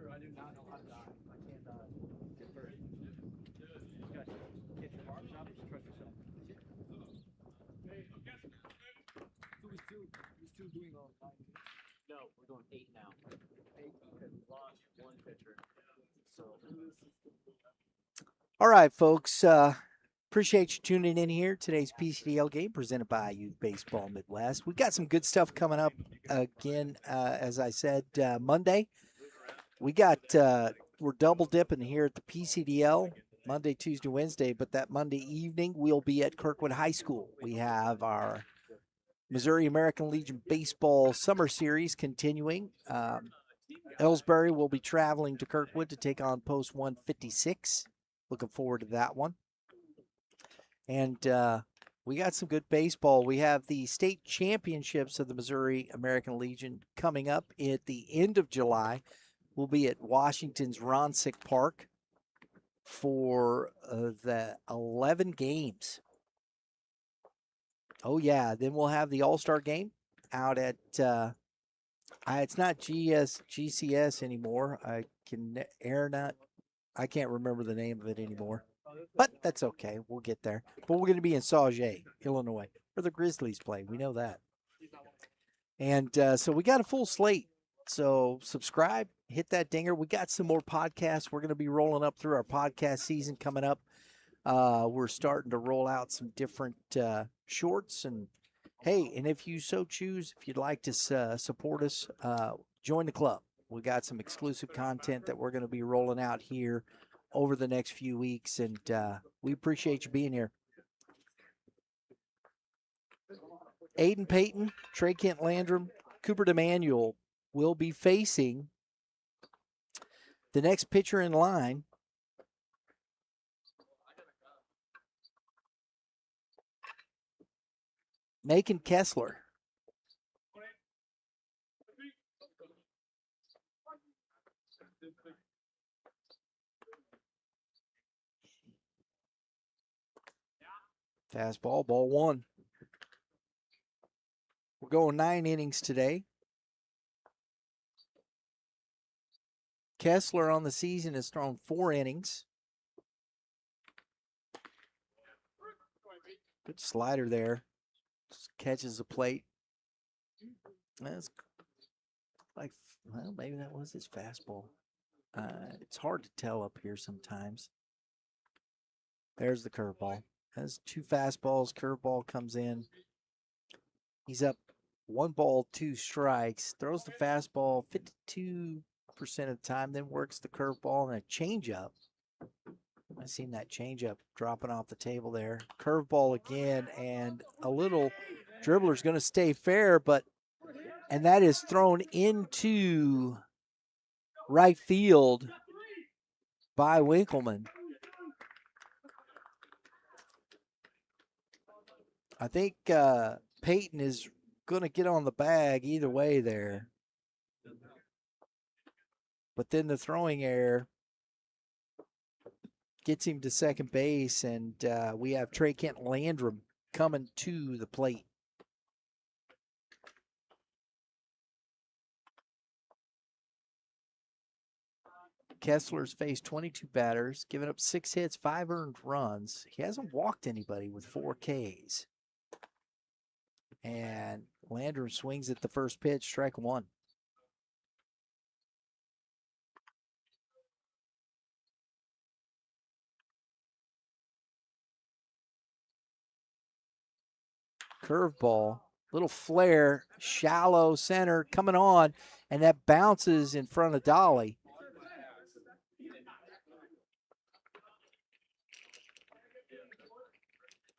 I do not know how to dive. I can't dive. Get first. Get your arms up, trust yourself. He's still doing all 9. No, we're doing 8 now. 8 because we lost 1 pitcher. So all right, folks. Appreciate you tuning in here. Today's PCDL game presented by Youth Baseball Midwest. We got some good stuff coming up again. As I said, Monday. We got we're double dipping here at the PCDL Monday, Tuesday, Wednesday, but that Monday evening we'll be at Kirkwood High School. We have our Missouri American Legion Baseball Summer Series continuing. Ellsbury will be traveling to Kirkwood to take on Post 156. Looking forward to that one. And we got some good baseball. We have the state championships of the Missouri American Legion coming up at the end of July. We'll be at Washington's Ronsick Park for the 11 games. Oh, yeah. Then we'll have the All-Star game out at, it's not GCS anymore. I can't remember the name of it anymore. But that's okay. We'll get there. But we're going to be in Sauget, Illinois, where the Grizzlies play. We know that. And so we got a full slate So subscribe, hit that dinger. We got some more podcasts. We're going to be rolling up through our podcast season coming up. We're starting to roll out some different shorts. And hey, and if you so choose, if you'd like to support us, join the club. We got some exclusive content that we're going to be rolling out here over the next few weeks. And we appreciate you being here. Aiden Payton, Trey Kent Landrum, Cooper DeManuel will be facing the next pitcher in line. Macon Kessler. Fastball, ball one. We're going 9 innings today. Kessler on the season has thrown 4 innings. Good slider there. Just catches the plate. That's like, well, maybe that was his fastball. It's hard to tell up here sometimes. There's the curveball. Has 2 fastballs. Curveball comes in. He's up 1 ball, 2 strikes. Throws the fastball 52% of the time, then works the curveball and a changeup. I've seen that changeup dropping off the table there. Curveball again, and a little dribbler's going to stay fair, and that is thrown into right field by Winkleman. I think Peyton is going to get on the bag either way there. But then the throwing error gets him to second base, and we have Trey Kent Landrum coming to the plate. Kessler's faced 22 batters, given up 6 hits, 5 earned runs. He hasn't walked anybody with 4 Ks. And Landrum swings at the first pitch, strike 1. Curveball, little flare, shallow center coming on, and that bounces in front of Dolly.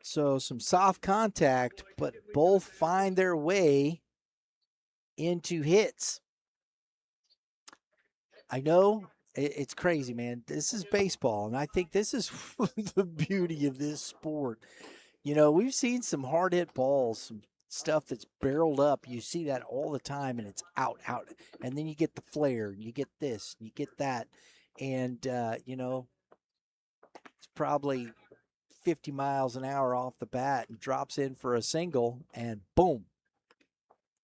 So some soft contact, but both find their way into hits. I know it's crazy, man. This is baseball, and I think this is the beauty of this sport. You know, we've seen some hard hit balls, some stuff that's barreled up. You see that all the time, and it's out. And then you get the flare, and you get this, and you get that. And, you know, it's probably 50 miles an hour off the bat and drops in for a single, and boom.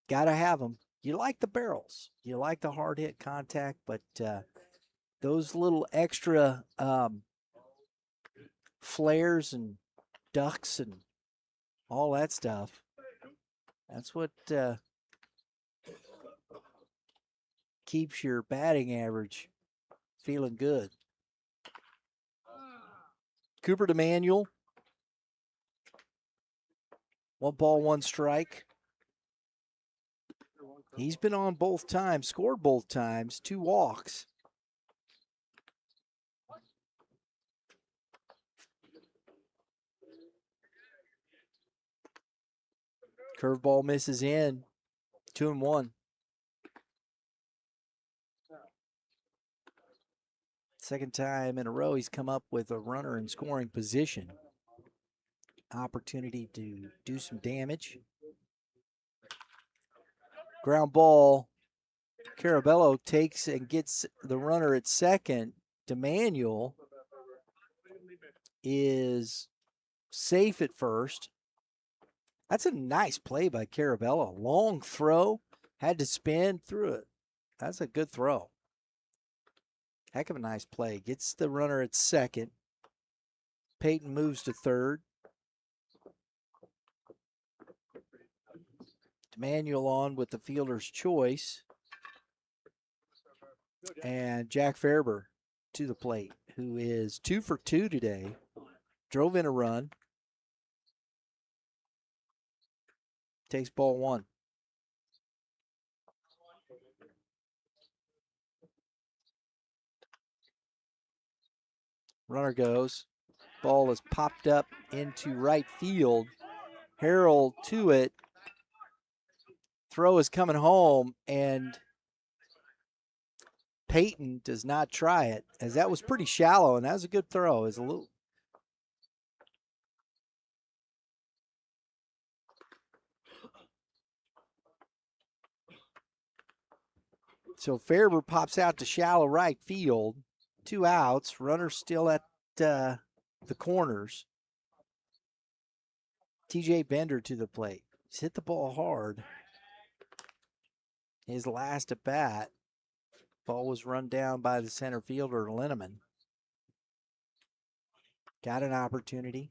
Got to have them. You like the barrels. You like the hard hit contact, but those little extra flares and ducks and all that stuff, that's what keeps your batting average feeling good. Cooper DeManuel, 1 ball, 1 strike. He's been on both times, scored both times, 2 walks. Curveball misses in, 2-1. Second time in a row he's come up with a runner in scoring position. Opportunity to do some damage. Ground ball. Carabello takes and gets the runner at second. DeManuel is safe at first. That's a nice play by Carabello. Long throw, had to spin through it. That's a good throw. Heck of a nice play. Gets the runner at second. Peyton moves to third. DeManuel on with the fielder's choice. And Jack Fairber to the plate, who is 2 for 2 today. Drove in a run. Takes ball 1. Runner goes. Ball is popped up into right field. Harold to it. Throw is coming home, and Peyton does not try it, as that was pretty shallow, and that was a good throw. It's a little. So Fairber pops out to shallow right field. 2 outs. Runner still at the corners. TJ Bender to the plate. He's hit the ball hard. His last at bat. Ball was run down by the center fielder, Linneman. Got an opportunity.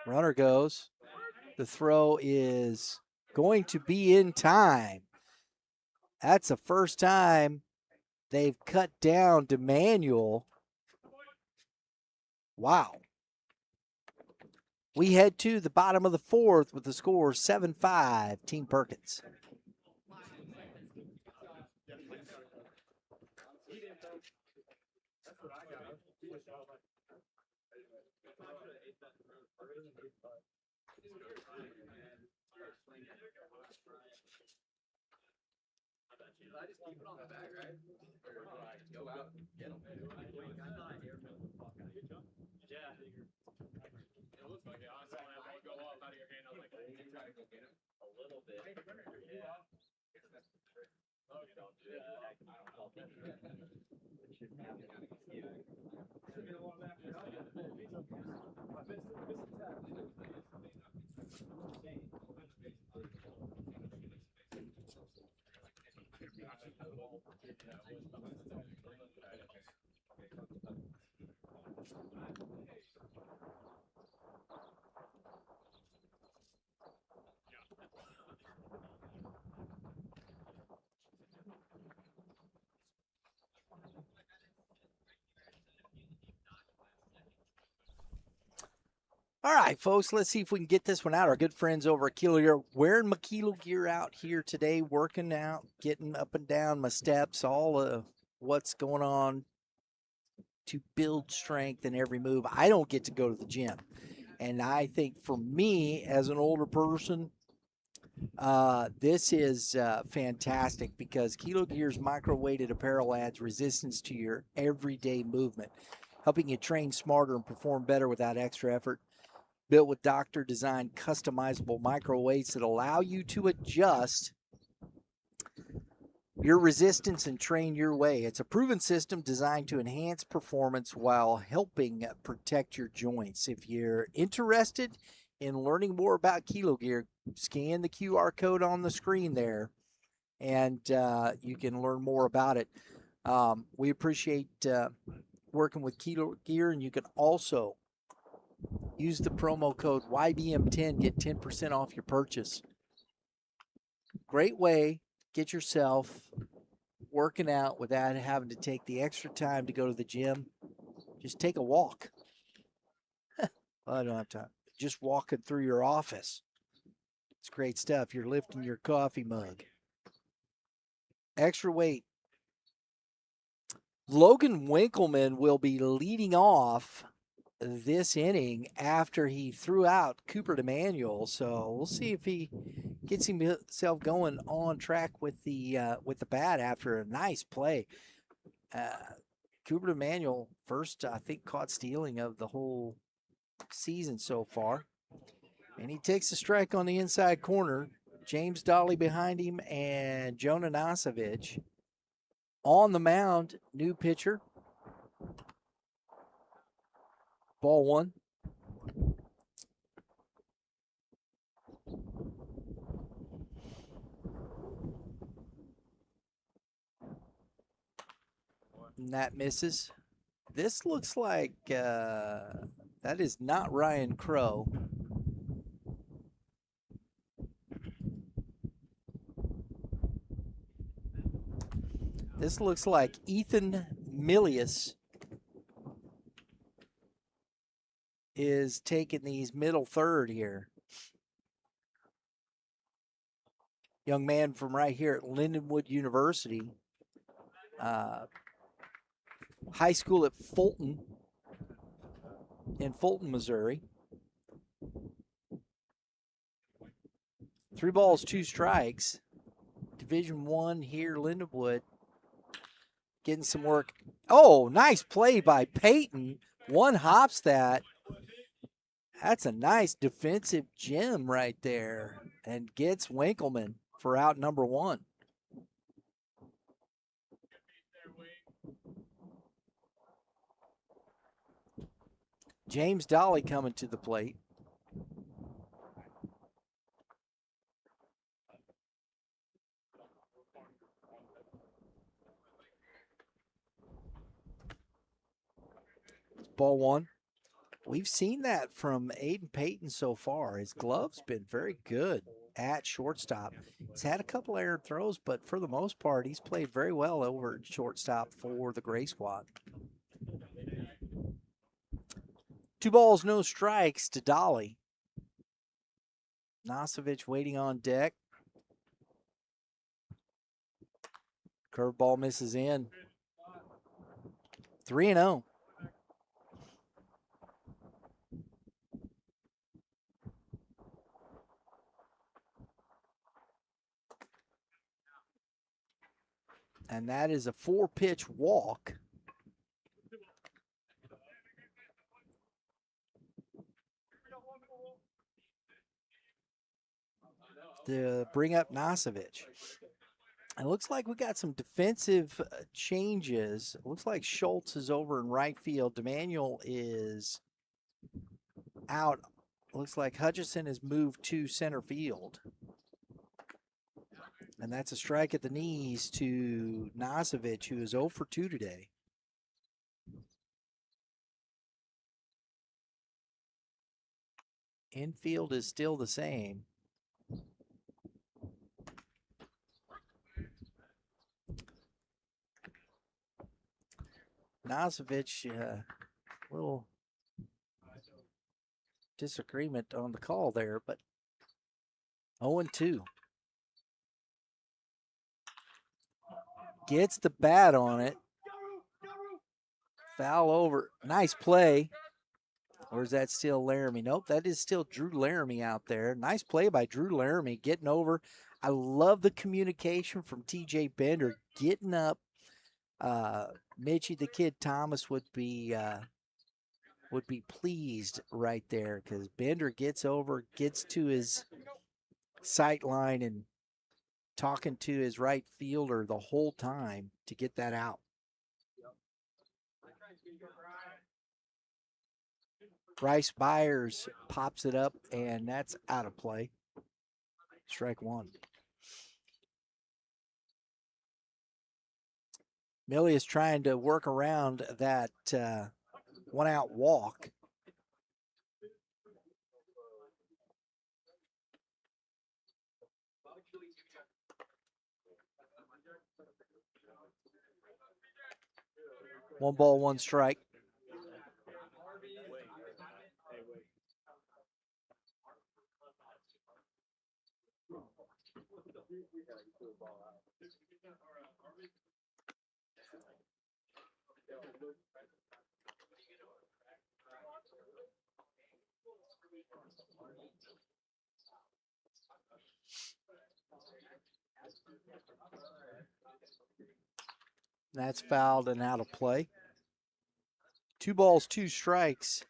Runner goes. The throw is going to be in time. That's the first time they've cut down DeManuel. Wow. We head to the bottom of the 4th with the score 7-5, Team Perkins. All right, folks, let's see if we can get this one out. Our good friends over at Kilo Gear, wearing my Kilo Gear out here today, working out, getting up and down my steps, all of what's going on to build strength in every move. I don't get to go to the gym. And I think for me, as an older person, this is fantastic because Kilo Gear's micro-weighted apparel adds resistance to your everyday movement, helping you train smarter and perform better without extra effort. Built with doctor-designed customizable micro weights that allow you to adjust your resistance and train your way. It's a proven system designed to enhance performance while helping protect your joints. If you're interested in learning more about Kilo Gear, scan the QR code on the screen there, and you can learn more about it. We appreciate working with Kilo Gear, and you can also use the promo code YBM10, get 10% off your purchase. Great way to get yourself working out without having to take the extra time to go to the gym. Just take a walk. Well, I don't have time. Just walking through your office. It's great stuff. You're lifting your coffee mug. Extra weight. Logan Winkleman will be leading off this inning after he threw out Cooper DeManuel. So we'll see if he gets himself going on track with the bat after a nice play. Cooper DeManuel, first, I think, caught stealing of the whole season so far. And he takes a strike on the inside corner. James Dolly behind him and Jonah Nasevich on the mound. New pitcher. Ball 1. And that misses. This looks like that is not Ryan Crow. This looks like Ethan Milius is taking these middle third here. Young man from right here at Lindenwood University. High school at Fulton, in Fulton, Missouri. 3 balls, 2 strikes. Division I here, Lindenwood. Getting some work. Oh, nice play by Peyton. One hops that. That's a nice defensive gem right there. And gets Winkleman for out number 1. James Dolly coming to the plate. Ball 1. We've seen that from Aiden Payton so far. His glove's been very good at shortstop. He's had a couple errant throws, but for the most part, he's played very well over at shortstop for the Gray Squad. 2 balls, no strikes to Dolly. Nosovich waiting on deck. Curveball misses in. 3-0. And that is a 4-pitch walk. To bring up Nosovich. It looks like we got some defensive changes. It looks like Schultz is over in right field. DeManuel is out. Looks like Hutchison has moved to center field. And that's a strike at the knees to Nosovich, who is 0 for 2 today. Infield is still the same. Nosovich, little disagreement on the call there, but 0-2. Gets the bat on it. Foul over. Nice play. Or is that still Laramie? Nope, that is still Drew Laramie out there. Nice play by Drew Laramie getting over. I love the communication from TJ Bender getting up. Mitchie the Kid Thomas would be pleased right there because Bender gets over, gets to his sight line and talking to his right fielder the whole time to get that out. Bryce Byers pops it up, and that's out of play. Strike 1. Millie is trying to work around that 1-out walk. One ball, one strike. That's fouled and out of play. 2 balls, 2 strikes.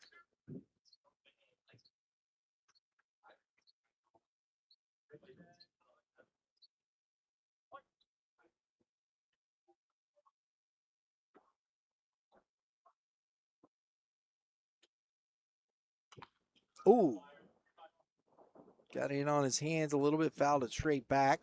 Ooh. Got in on his hands a little bit, fouled it straight back.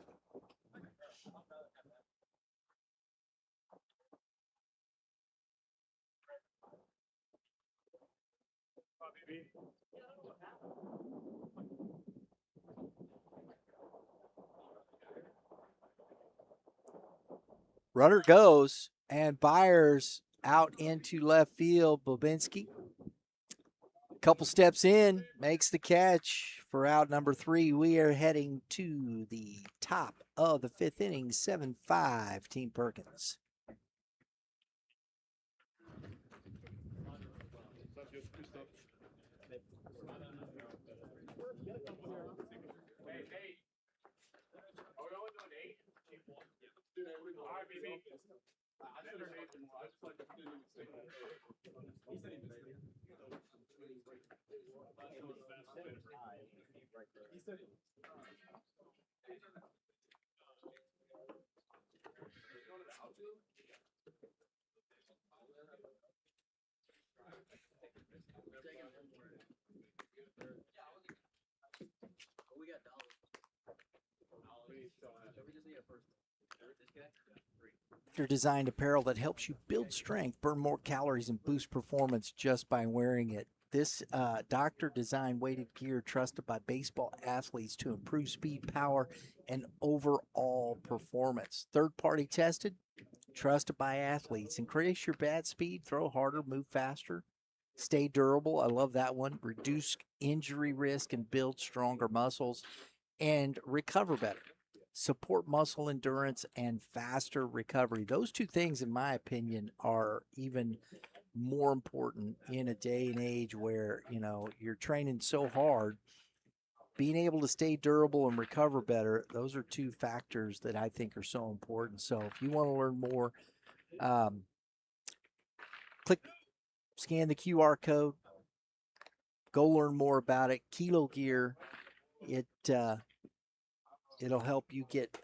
Runner goes, and Byers out into left field. Bobinski, couple steps in, makes the catch for out number 3. We are heading to the top of the 5th inning, 7-5, Team Perkins. Designed apparel that helps you build strength, burn more calories, and boost performance just by wearing it. This doctor designed weighted gear trusted by baseball athletes to improve speed, power, and overall performance. Third party tested, trusted by athletes. Increase your bat speed, throw harder, move faster, stay durable. I love that one. Reduce injury risk and build stronger muscles and recover better. Support muscle endurance and faster recovery. Those two things, in my opinion, are even more important in a day and age where, you know, you're training so hard. Being able to stay durable and recover better, those are two factors that I think are so important. So if you want to learn more, scan the QR code, go learn more about it. Kilo Gear, it'll help you get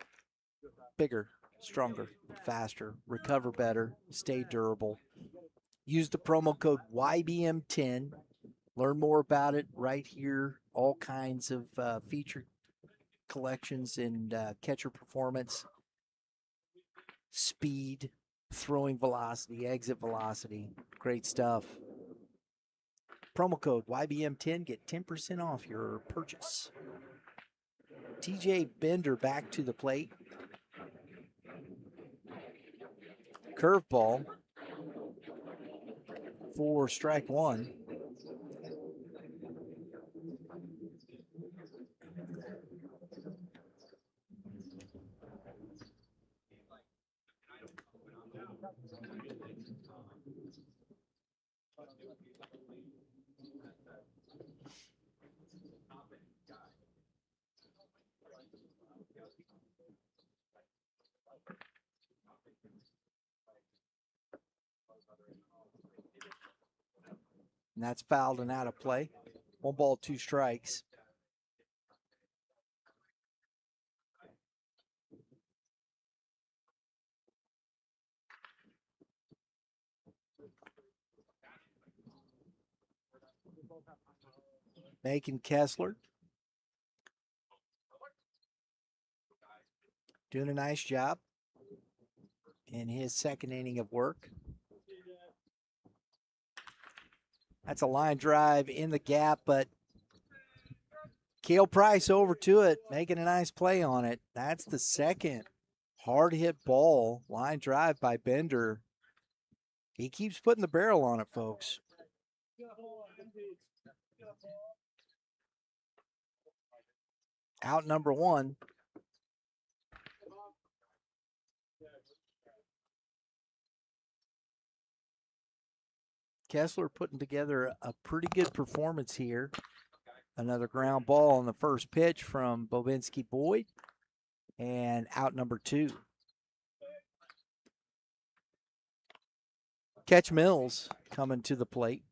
bigger, stronger, faster, recover better, stay durable. Use the promo code YBM10. Learn more about it right here. All kinds of feature collections in catcher performance, speed, throwing velocity, exit velocity. Great stuff. Promo code YBM10. Get 10% off your purchase. TJ Bender back to the plate. Curveball for strike 1. And that's fouled and out of play. 1 ball, 2 strikes. Macon Kessler doing a nice job in his second inning of work. That's a line drive in the gap, but Cale Price over to it, making a nice play on it. That's the second hard hit ball, line drive by Bender. He keeps putting the barrel on it, folks. Out number 1. Kessler putting together a pretty good performance here. Another ground ball on the first pitch from Bobinski Boyd. And out number 2. Catch Mills coming to the plate.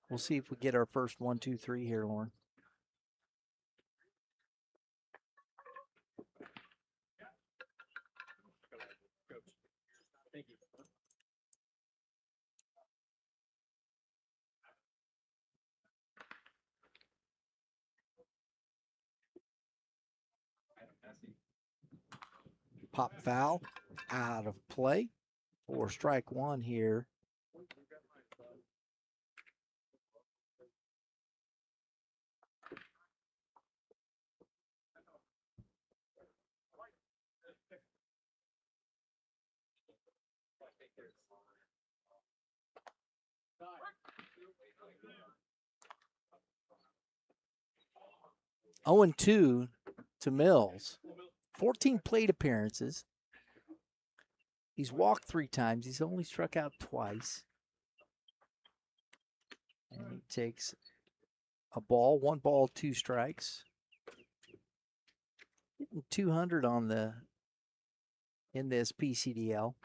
We'll see if we get our first 1, 2, 3 here, Lauren. Thank you. Pop foul out of play for strike 1 here. 0-2 to Mills. 14 plate appearances. He's walked 3 times. He's only struck out twice. And he takes a ball, 1 ball, 2 strikes. Hitting 200 in this PCDL.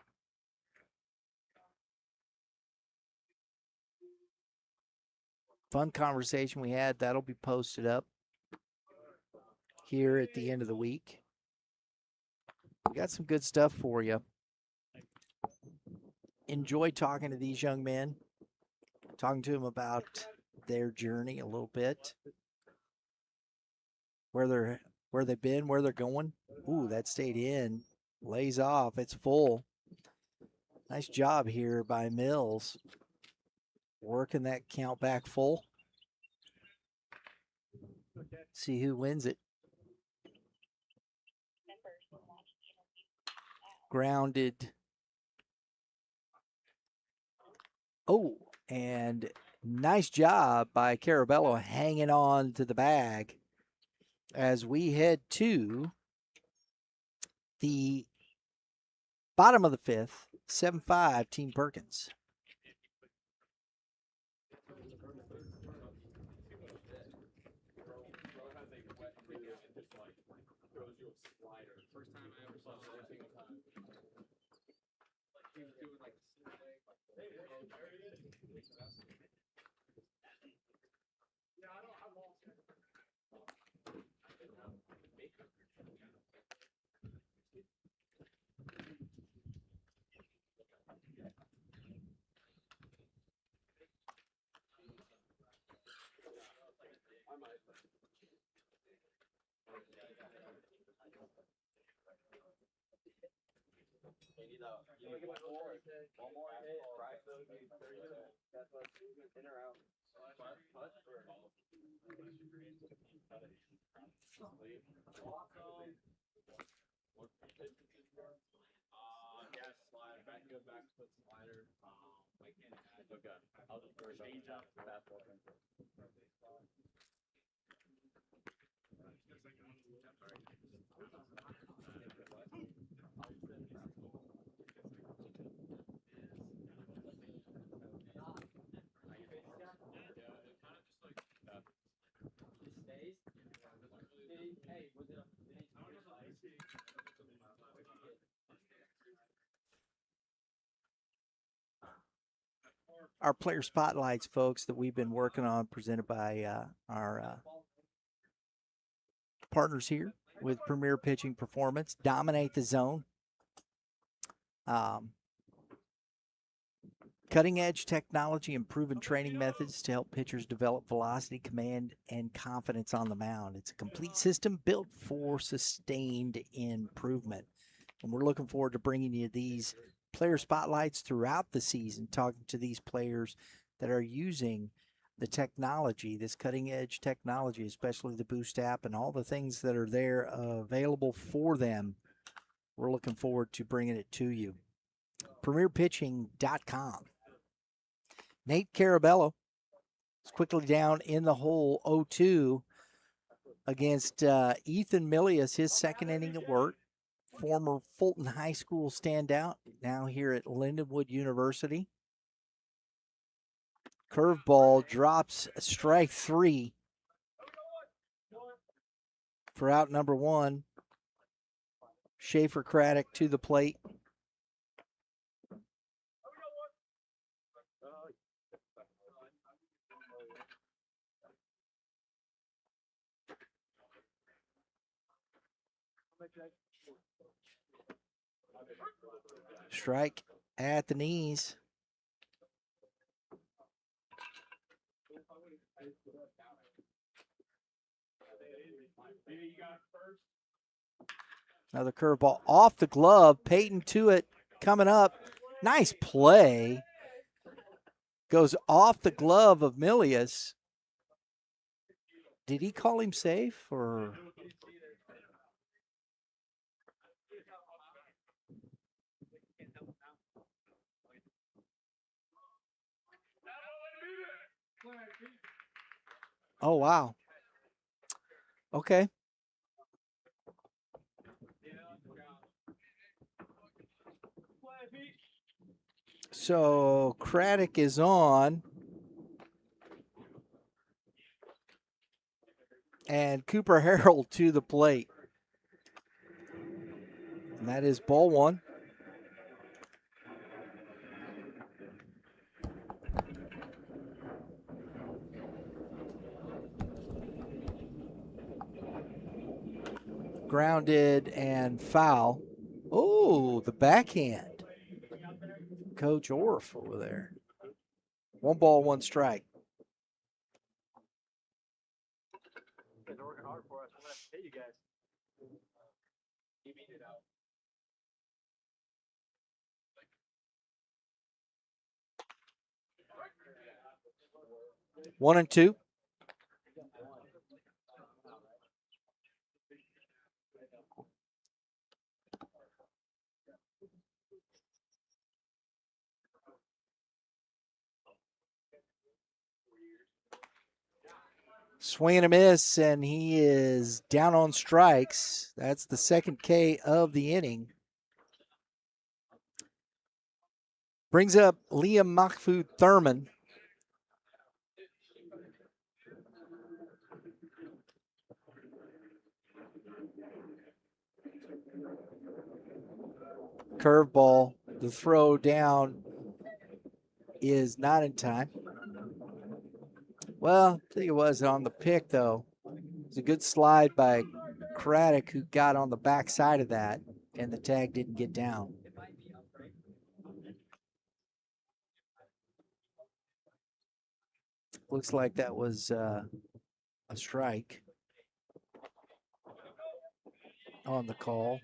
Fun conversation we had. That'll be posted up here at the end of the week. We got some good stuff for you. Enjoy talking to these young men, talking to them about their journey a little bit, where they've been, where they're going. Ooh, that stayed in. Lays off. It's full. Nice job here by Mills. Working that count back full. See who wins it. Grounded. Oh, and nice job by Carabello hanging on to the bag as we head to the bottom of the 5th, 7-5, Team Perkins. Our player spotlights, folks, that we've been working on, presented by our partners here with Premier Pitching Performance. Dominate the zone. Cutting-edge technology and proven training methods to help pitchers develop velocity, command, and confidence on the mound. It's a complete system built for sustained improvement. And we're looking forward to bringing you these player spotlights throughout the season, talking to these players that are using the technology, this cutting-edge technology, especially the Boost app and all the things that are there available for them. We're looking forward to bringing it to you. PremierPitching.com. Nate Carabello is quickly down in the hole, 0-2 against Ethan Milius, his second inning of work. Former Fulton High School standout, now here at Lindenwood University. Curveball drops strike 3 for out number 1. Schaefer Craddock to the plate. Strike at the knees. Another curveball off the glove. Peyton to it coming up. Nice play. Goes off the glove of Milius. Did he call him safe or? Oh, wow. Okay. So Craddock is on, and Cooper Harold to the plate. And that is ball one. Grounded and foul. Oh, the backhand. Coach Orff over there. 1 ball, 1 strike. Been working hard for us. I'm gonna have to pay you guys. You beat it out. 1-2. Swing and a miss, and he is down on strikes. That's the second K of the inning. Brings up Liam Mahfoud Thurman. Curveball. The throw down is not in time. Well, I think it was on the pick, though. It was a good slide by Craddock, who got on the backside of that, and the tag didn't get down. Looks like that was a strike on the call.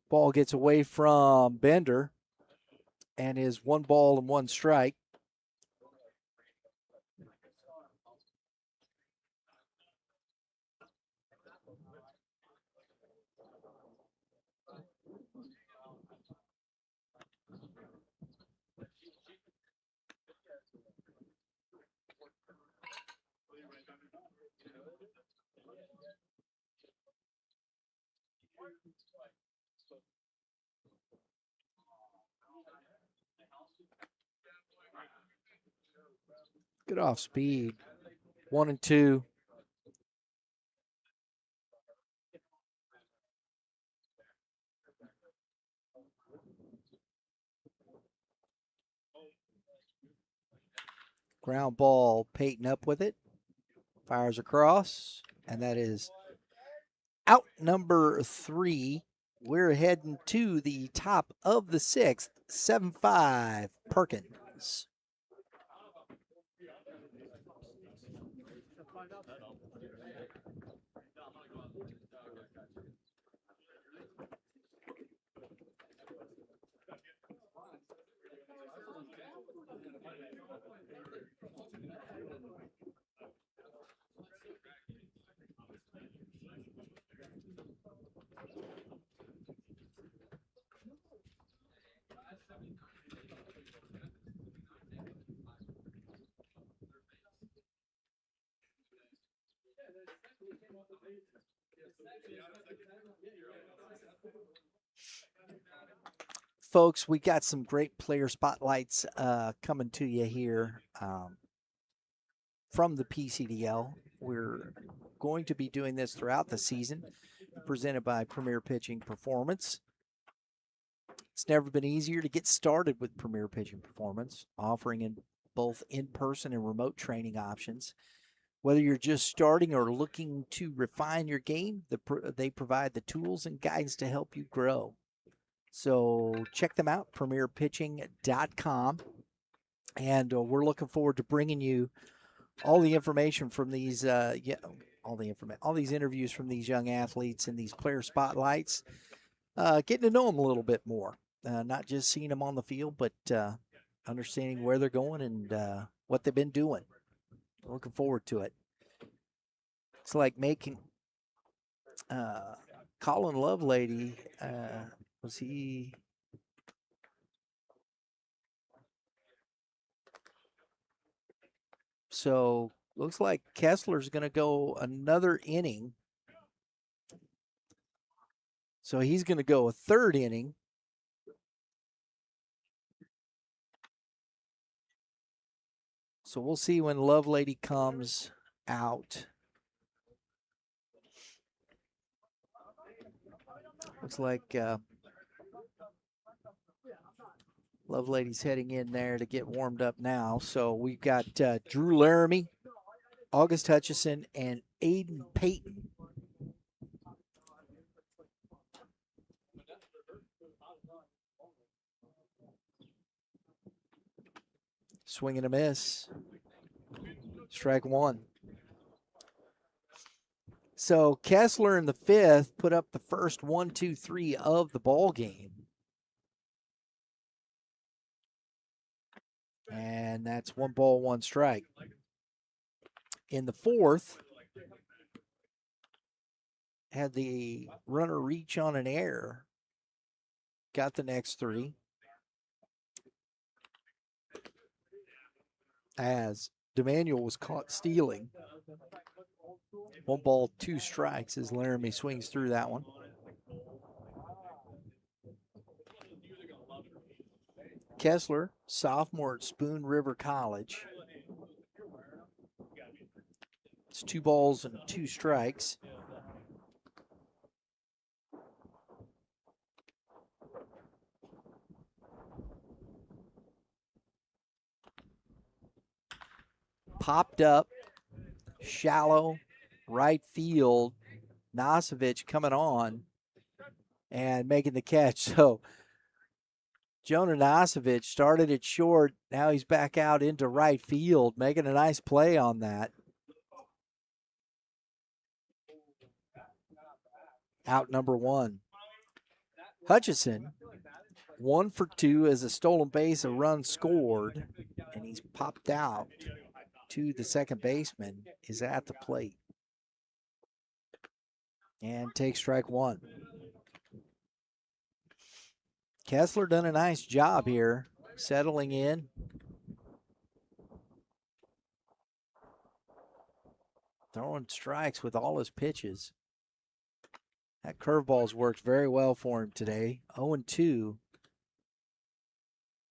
Ball gets away from Bender and is 1 ball and 1 strike. Good off speed. 1-2. Ground ball, Peyton up with it. Fires across, and that is out number 3. We're heading to the top of the 6th. 7-5 Perkins. Folks, we got some great player spotlights coming to you here from the PCDL. We're going to be doing this throughout the season, presented by Premier Pitching Performance. It's never been easier to get started with Premier Pitching Performance, offering in both in-person and remote training options. Whether you're just starting or looking to refine your game, they provide the tools and guidance to help you grow. So check them out, premierpitching.com. And we're looking forward to bringing you all the information from these, all these interviews from these young athletes and these player spotlights, getting to know them a little bit more, not just seeing them on the field, but understanding where they're going and what they've been doing. Looking forward to it. It's like making Colin Lovelady. Was he So looks like Kessler's going to go another inning. So he's going to go a third inning. So we'll see when Lovelady comes out. Looks like Lovelady's heading in there to get warmed up now. So we've got Drew Laramie, August Hutchison, and Aiden Payton. Swing and a miss. Strike one. So Kessler in the fifth put up the first 1, 2, 3 of the ball game. And that's 1 ball, 1 strike. In the fourth, had the runner reach on an error. Got the next 3. As DeManuel was caught stealing. 1 ball, 2 strikes as Laramie swings through that one. Kessler, sophomore at Spoon River College. It's 2 balls and 2 strikes. Popped up, shallow, right field. Nosovich coming on and making the catch. So Jonah Nosovich started it short. Now he's back out into right field, making a nice play on that. Out number 1. Hutchison, 1 for 2 as a stolen base, a run scored, and he's popped out to the second baseman, is at the plate. And takes strike 1. Kessler done a nice job here, settling in. Throwing strikes with all his pitches. That curveball's worked very well for him today. 0-2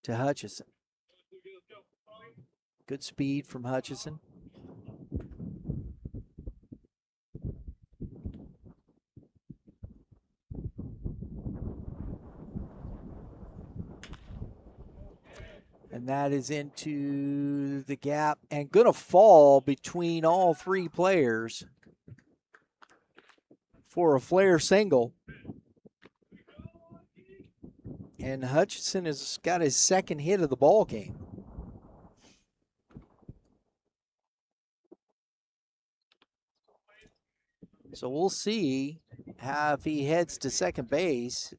to Hutchison. Good speed from Hutchison. And that is into the gap and going to fall between all 3 players for a flare single. And Hutchison has got his second hit of the ball game. So we'll see how if he heads to second base.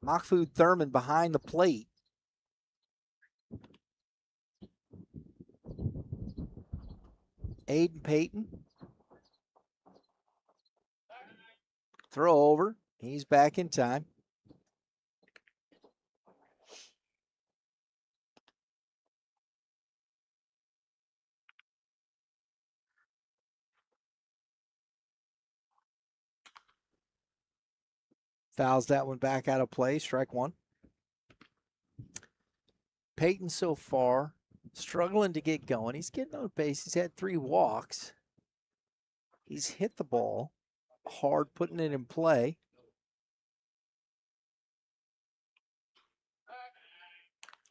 Mahfoud Thurman behind the plate. Aiden Payton. Throw over. He's back in time. Fouls that one back out of play. Strike 1. Payton so far struggling to get going. He's getting on base. He's had 3 walks. He's hit the ball hard, putting it in play.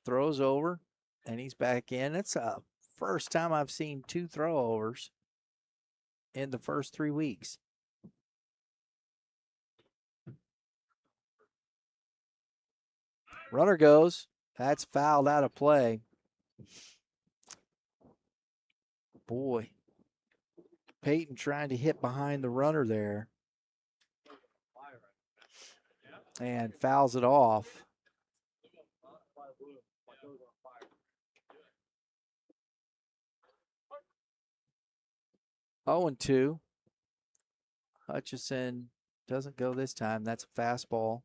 Throws over, and he's back in. It's the first time I've seen 2 throwovers in the first 3 weeks. Runner goes. That's fouled out of play. Boy. Payton trying to hit behind the runner there. And fouls it off. Oh, and 2. Hutchison doesn't go this time. That's a fastball.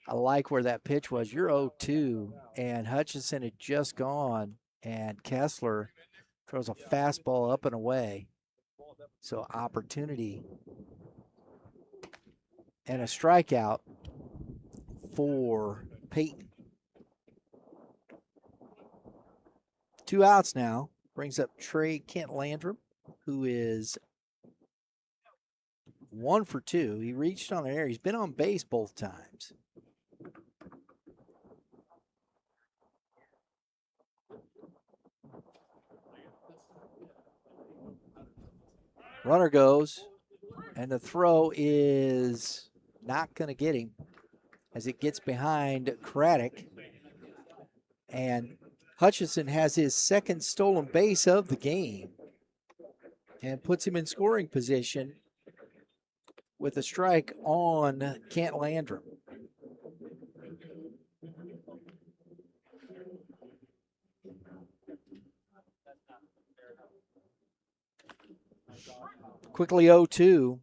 I like where that pitch was. You're 0-2, and Hutchison had just gone And Kessler throws a fastball up and away. So opportunity and a strikeout for Peyton. 2 outs now. Brings up Trey Kent Landrum, who is 1 for 2. He reached on the air. He's been on base both times. Runner goes, and the throw is not going to get him as it gets behind Craddock. And Hutchison has his second stolen base of the game and puts him in scoring position with a strike on Kent Landrum. Quickly 0-2.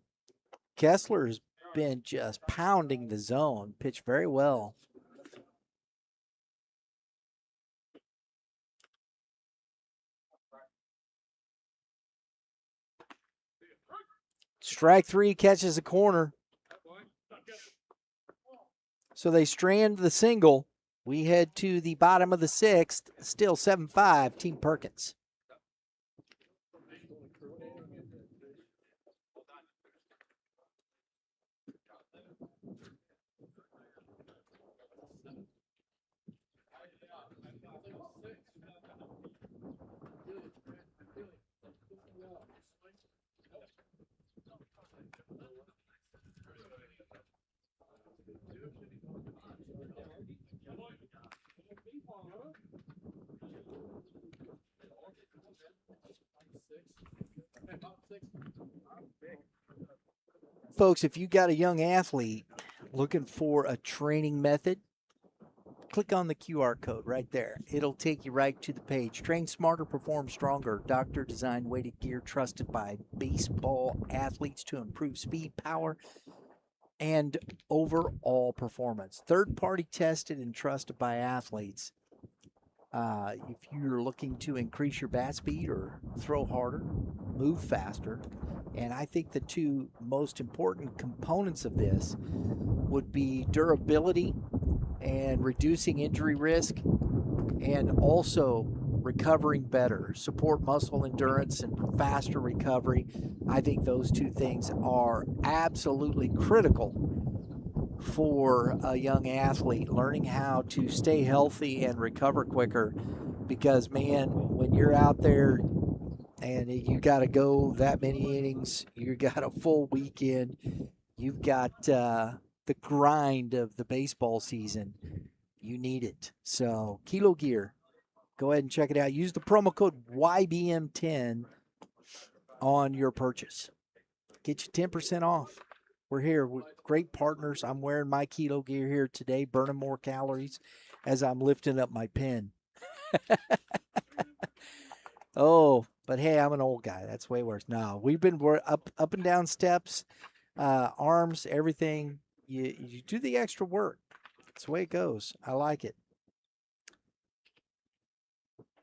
Kessler's been just pounding the zone, pitched very well. Strike 3, catches a corner. So they strand the single. We head to the bottom of the 6th, still 7-5, Team Perkins. Folks, if you got a young athlete looking for a training method, click on the QR code right there. It'll take you right to the page. Train smarter, perform stronger. Doctor designed weighted gear trusted by baseball athletes to improve speed, power, and overall performance. Third-party tested and trusted by athletes. If you're looking to increase your bat speed or throw harder, move faster, and I think the two most important components of this would be durability and reducing injury risk, and also recovering better, support muscle endurance and faster recovery. I think those two things are absolutely critical for a young athlete, learning how to stay healthy and recover quicker, because man, when you're out there and you got to go that many innings, you got a full weekend, you've got the grind of the baseball season, you need it. So Kilo Gear, go ahead and check it out. Use the promo code YBM10 on your purchase. Get you 10% off. We're here with great partners. I'm wearing my Kilo Gear here today, burning more calories as I'm lifting up my pen. Oh, but hey, I'm an old guy. That's way worse. No, we've been up and down steps, arms, everything. You do the extra work. That's the way it goes. I like it.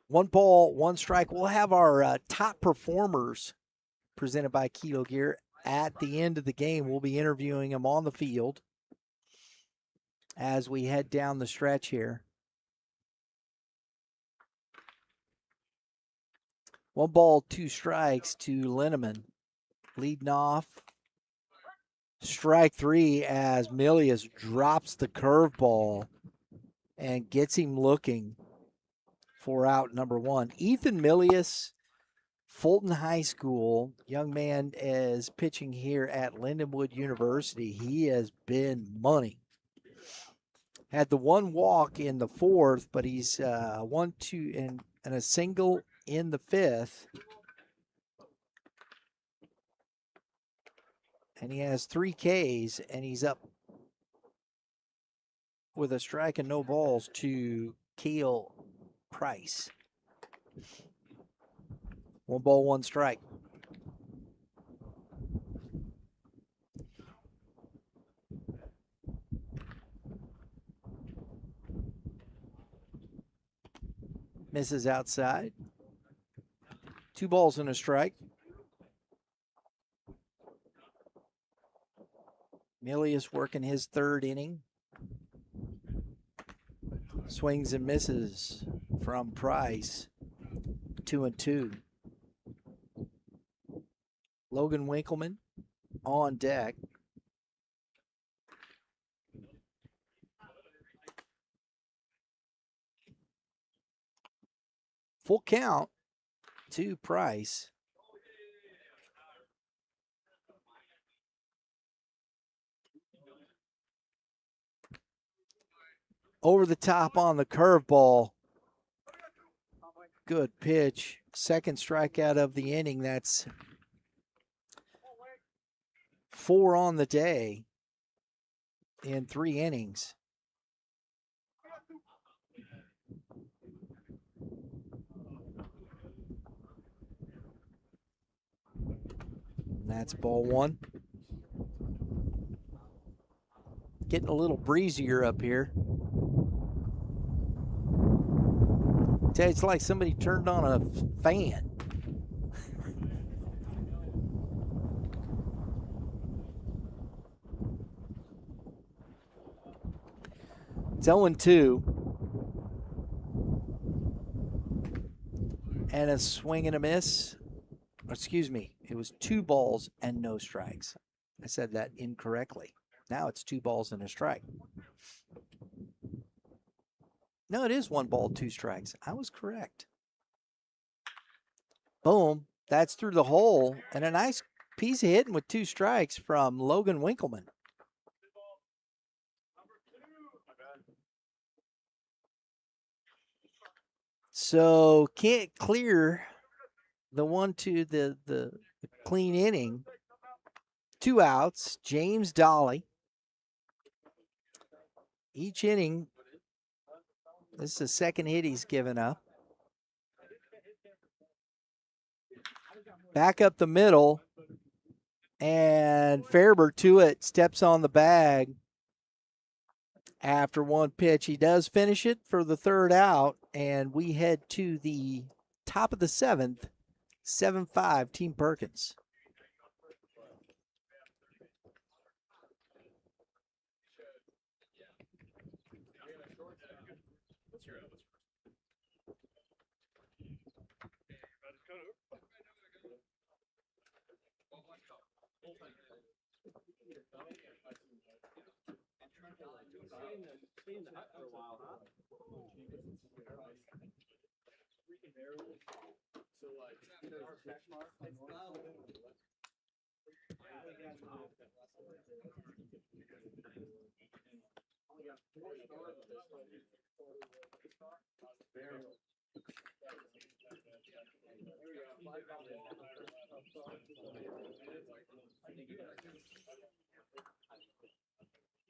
1 ball, 1 strike. We'll have our top performers presented by Kilo Gear at the end of the game. We'll be interviewing them on the field as we head down the stretch here. 1 ball, 2 strikes to Linneman. Leading off. Strike 3 as Milius drops the curveball and gets him looking for out number 1. Ethan Milius, Fulton High School, young man, is pitching here at Lindenwood University. He has been money. Had the 1 walk in the 4th, but he's 1, 2, and a single in the 5th. And he has 3 Ks, and he's up with a strike and no balls to Kale Price. 1 ball, 1 strike. Misses outside. 2 balls and a strike. Milius working his 3rd inning. Swings and misses from Price. 2-2. Logan Winkleman on deck. Full count to Price. Over the top on the curveball. Good pitch. 2nd strikeout of the inning. That's 4 on the day in 3 innings. And that's ball 1. Getting a little breezier up here. It's like somebody turned on a fan. It's 0-2. And a swing and a miss. Excuse me, it was 2 balls and no strikes. I said that incorrectly. Now it's 2 balls and a strike. No, it is 1 ball, 2 strikes. I was correct. Boom. That's through the hole. And a nice piece of hitting with 2 strikes from Logan Winkleman. So can't clear the 1-2, the clean inning. 2 outs. James Dolly. Each inning, this is the 2nd hit he's given up. Back up the middle, and Fairber to it, steps on the bag after 1 pitch. He does finish it for the 3rd out, and we head to the top of the 7th, 7-5, Team Perkins.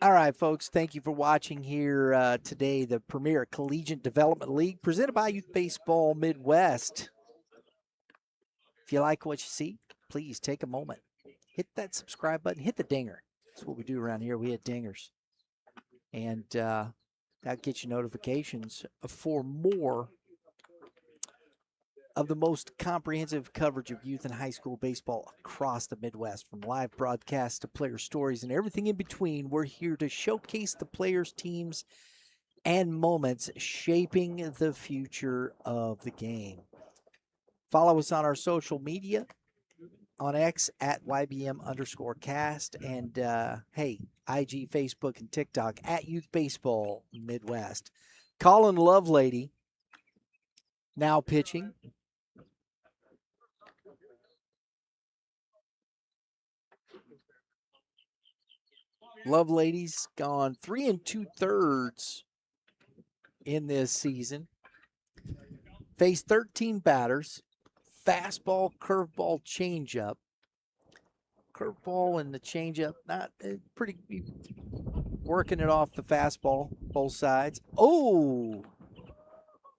All right, folks, thank you for watching here today, the Premier Collegiate Development League presented by Youth Baseball Midwest. If you like what you see, please take a moment. Hit that subscribe button. Hit the dinger. That's what we do around here. We hit dingers. And that gets you notifications for more of the most comprehensive coverage of youth and high school baseball across the Midwest. From live broadcasts to player stories and everything in between, we're here to showcase the players, teams, and moments shaping the future of the game. Follow us on our social media, on X at YBM_cast, and hey, IG, Facebook, and TikTok at Youth Baseball Midwest. Colin Lovelady now pitching. Lovelady's gone 3 2/3 in this season. Faced 13 batters. Fastball, curveball, changeup. Curveball and the changeup, not pretty working it off the fastball, both sides. Oh,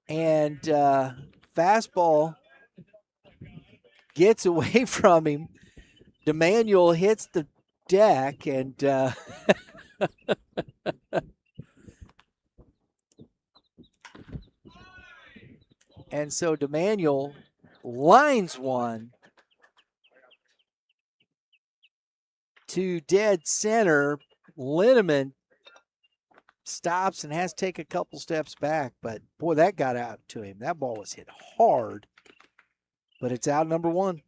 and fastball gets away from him. DeManuel hits the deck, and And so DeManuel lines one to dead center. Linneman stops and has to take a couple steps back, but boy, that got out to him. That ball was hit hard, but it's out number one.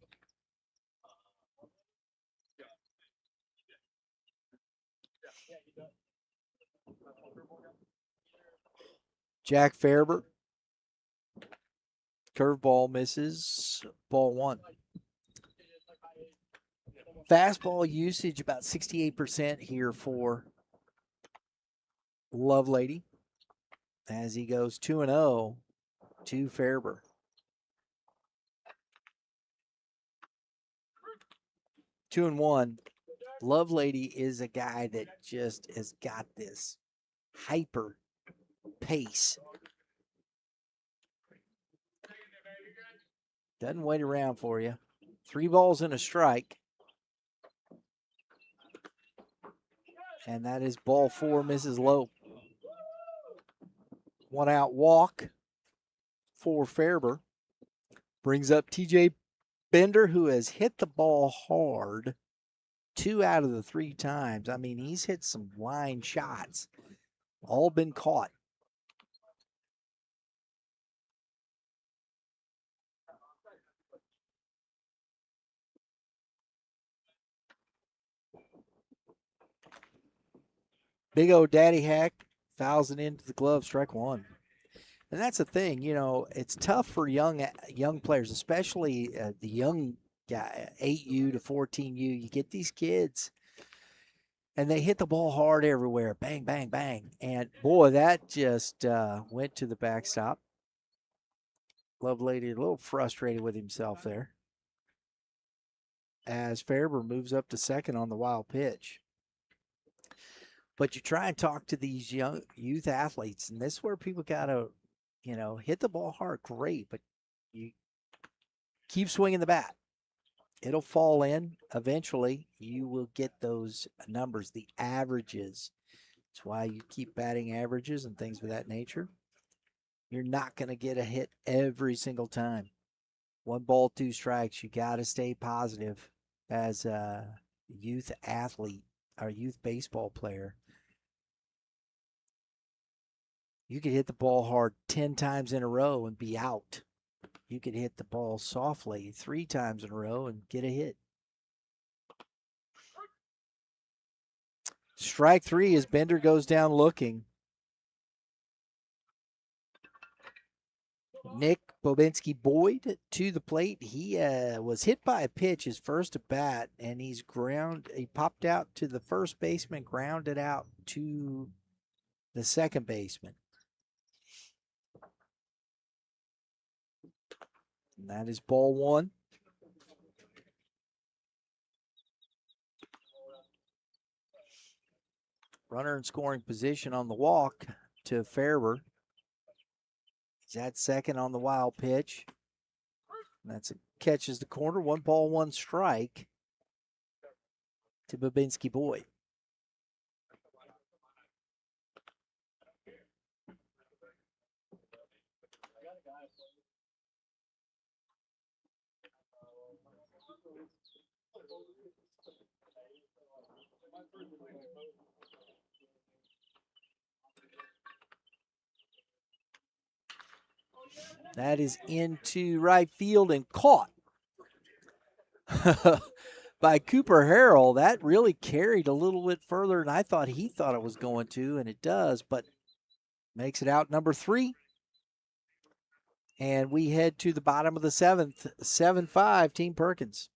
Jack Fairber. Curveball misses, ball one. Fastball usage about 68% here for Lovelady as he goes 2-0 to Fairber. 2-1. Lovelady is a guy that just has got this hyper pace. Doesn't wait around for you. 3 balls and a strike. And that is ball 4, misses low. 1 out walk for Fairber. Brings up TJ Bender, who has hit the ball hard 2 out of the 3 times. I mean, he's hit some line shots. All been caught. Big O Daddy Hack fouls it into the glove, strike 1. And that's the thing, you know, it's tough for young players, especially the young guy, 8U to 14U. You get these kids, and they hit the ball hard everywhere, bang, bang, bang. And boy, that just went to the backstop. Lovelady a little frustrated with himself there, as Fairber moves up to second on the wild pitch. But you try and talk to these young youth athletes, and this is where people got to, you know, hit the ball hard, great, but you keep swinging the bat. It'll fall in. Eventually, you will get those numbers, the averages. That's why you keep batting averages and things of that nature. You're not going to get a hit every single time. 1 ball, 2 strikes. You got to stay positive as a youth athlete or youth baseball player. You could hit the ball hard 10 times in a row and be out. You could hit the ball softly 3 times in a row and get a hit. Strike 3 as Bender goes down looking. Nick Bobinski Boyd to the plate. He was hit by a pitch his first at bat, and he popped out to the first baseman, grounded out to the second baseman. And that is ball 1. Runner in scoring position on the walk to Fairber. He's at second on the wild pitch. That's catches the corner. 1 ball, 1 strike to Babinski Boyd. That is into right field and caught by Cooper Harrell. That really carried a little bit further than I thought he thought it was going to, and it does, but makes it out number 3. And we head to the bottom of the 7th, 7-5, Team Perkins.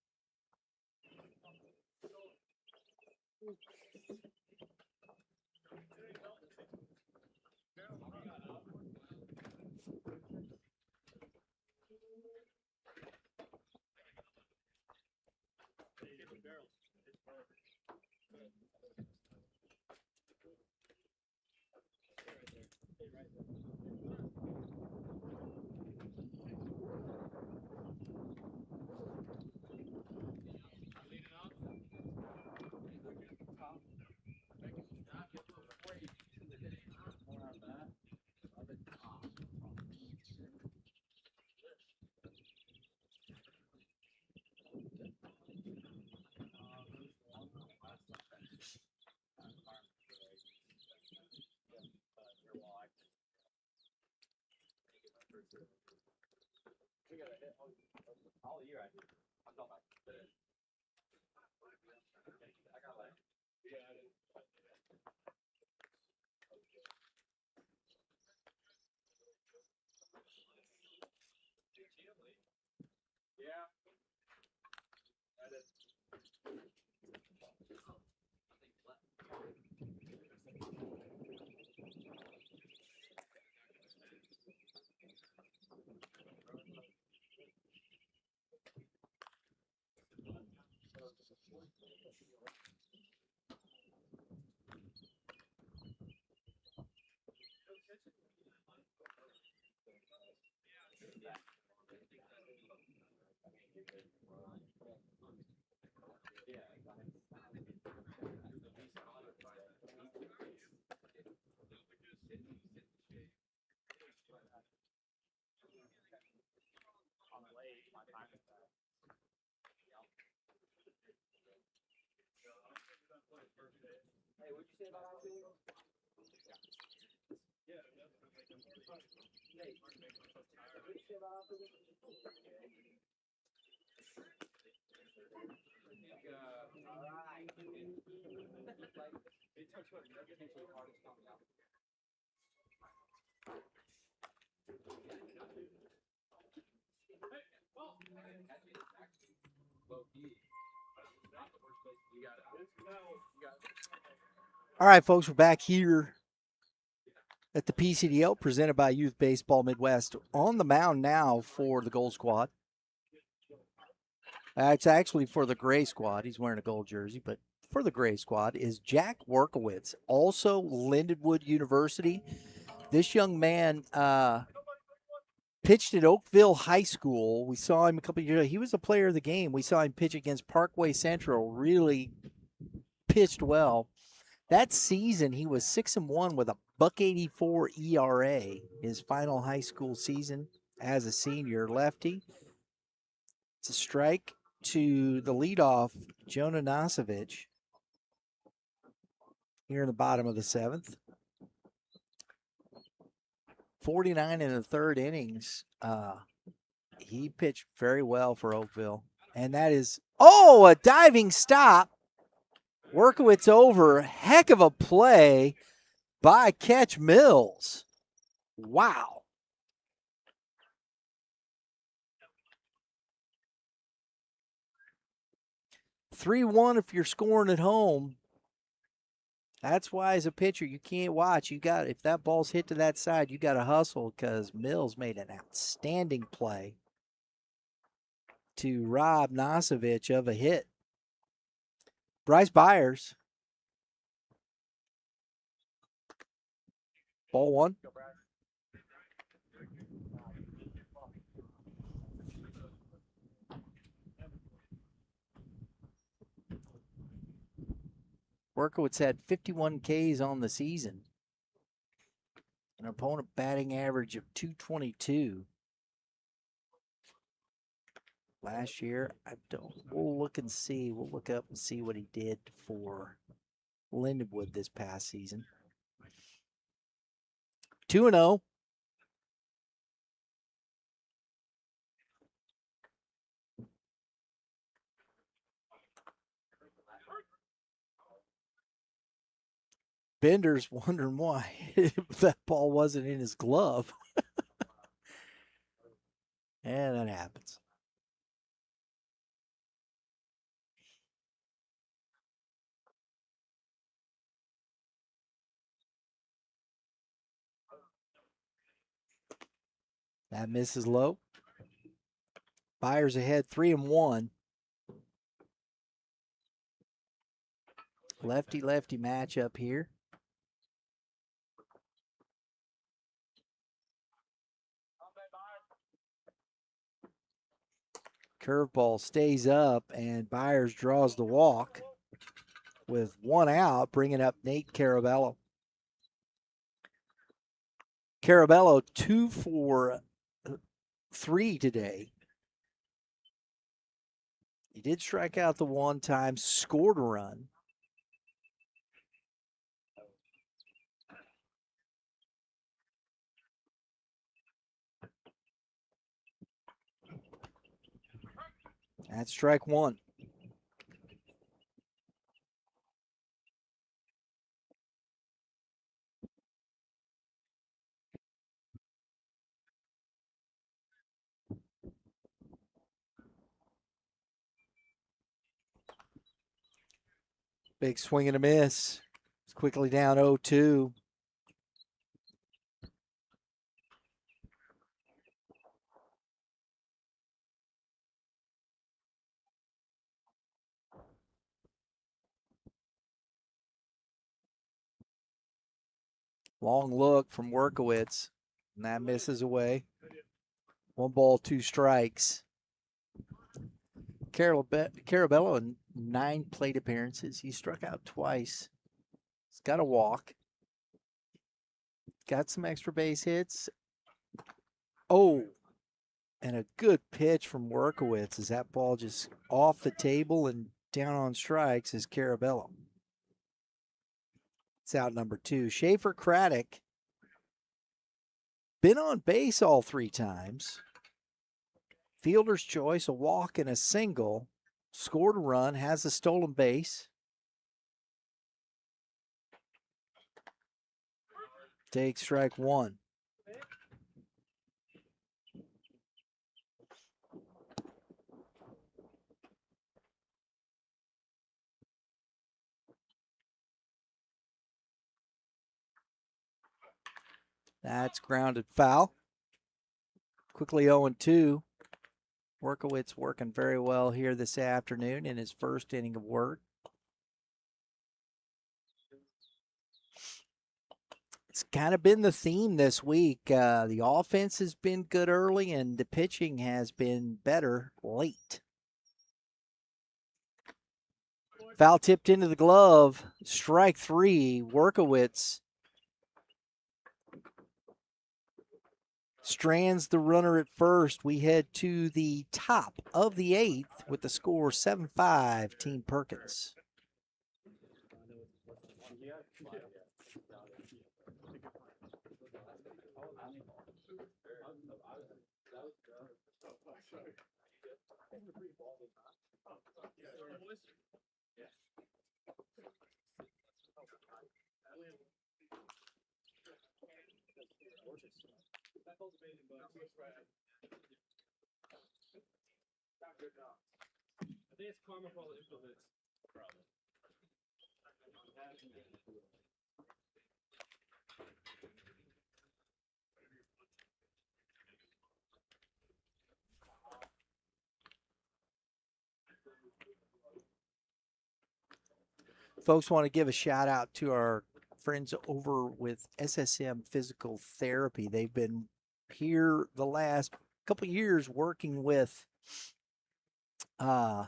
All right, folks, we're back here at the PCDL presented by Youth Baseball Midwest. On the mound now for the Gold Squad. It's actually for the Gray Squad. He's wearing a gold jersey, but for the Gray Squad is Jack Workowitz, also Lindenwood University. This young man pitched at Oakville High School. We saw him a couple of years ago. He was a player of the game. We saw him pitch against Parkway Central, really pitched well. That season, he was 6-1 with a .184 ERA. His final high school season as a senior lefty. It's a strike to the leadoff, Jonah Nosovich, here in the bottom of the seventh. 49 in the third innings. He pitched very well for Oakville. And that is, a diving stop. Workowitz over. Heck of a play by Catch Mills. Wow. (3-1) if you're scoring at home. That's why as a pitcher you can't watch. If that ball's hit to that side, you got to hustle because Mills made an outstanding play to rob Nosovich of a hit. Bryce Byers. Ball one. Workowitz had 51 Ks on the season. An opponent batting average of .222. Last year, we'll look and see. We'll look up and see what he did for Lindenwood this past season. 2-0. Bender's wondering why that ball wasn't in his glove. And that happens. That misses low. Byers ahead 3-1. Lefty-lefty matchup here. Curveball stays up, and Byers draws the walk with one out, bringing up Nate Carabello. Carabello 2 for 3 today. He did strike out the one time, scored a run. That's strike one. Big swing and a miss. It's quickly down 0-2. Long look from Workowitz, and that misses away. 1 ball, 2 strikes. Carabello in 9 plate appearances. He struck out twice. He's got a walk. Got some extra base hits. Oh, and a good pitch from Workowitz as that ball just off the table and down on strikes is Carabello. It's out number 2. Schaefer Craddock, been on base all 3 times. Fielder's choice, a walk and a single. Scored a run, has a stolen base. Take strike 1. That's grounded foul. Quickly 0-2. Workowitz working very well here this afternoon in his first inning of work. It's kind of been the theme this week. The offense has been good early, and the pitching has been better late. Foul tipped into the glove. Strike 3. Workowitz strands the runner at first. We head to the top of the 8th with the score 7-5, Team Perkins. Folks, want to give a shout out to our friends over with SSM Physical Therapy. They've been here the last couple years working with the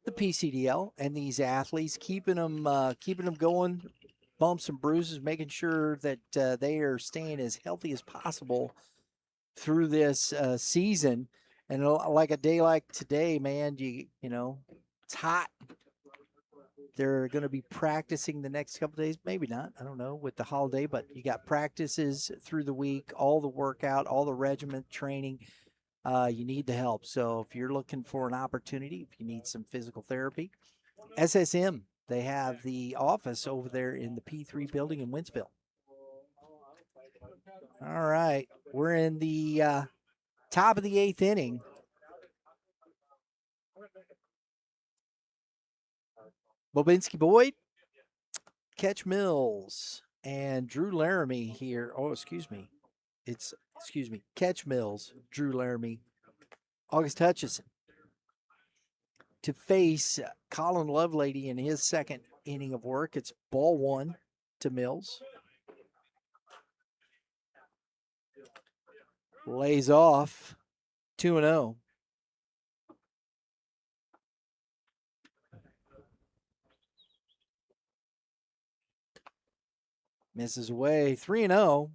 PCDL and these athletes, keeping them going, bumps and bruises, making sure that they are staying as healthy as possible through this season. And like a day like today, man, you know, it's hot. They're going to be practicing the next couple days. Maybe not. I don't know with the holiday, but you got practices through the week, all the workout, all the regiment training. You need the help. So if you're looking for an opportunity, if you need some physical therapy, SSM, they have the office over there in the P3 building in Wentzville. All right. We're in the top of the 8th inning. Bobinski Boyd, Catch Mills, and Drew Laramie here. Oh, excuse me. Catch Mills, Drew Laramie, August Hutchison to face Colin Lovelady in his second inning of work. It's ball 1 to Mills. Lays off 2-0. Misses away 3-0.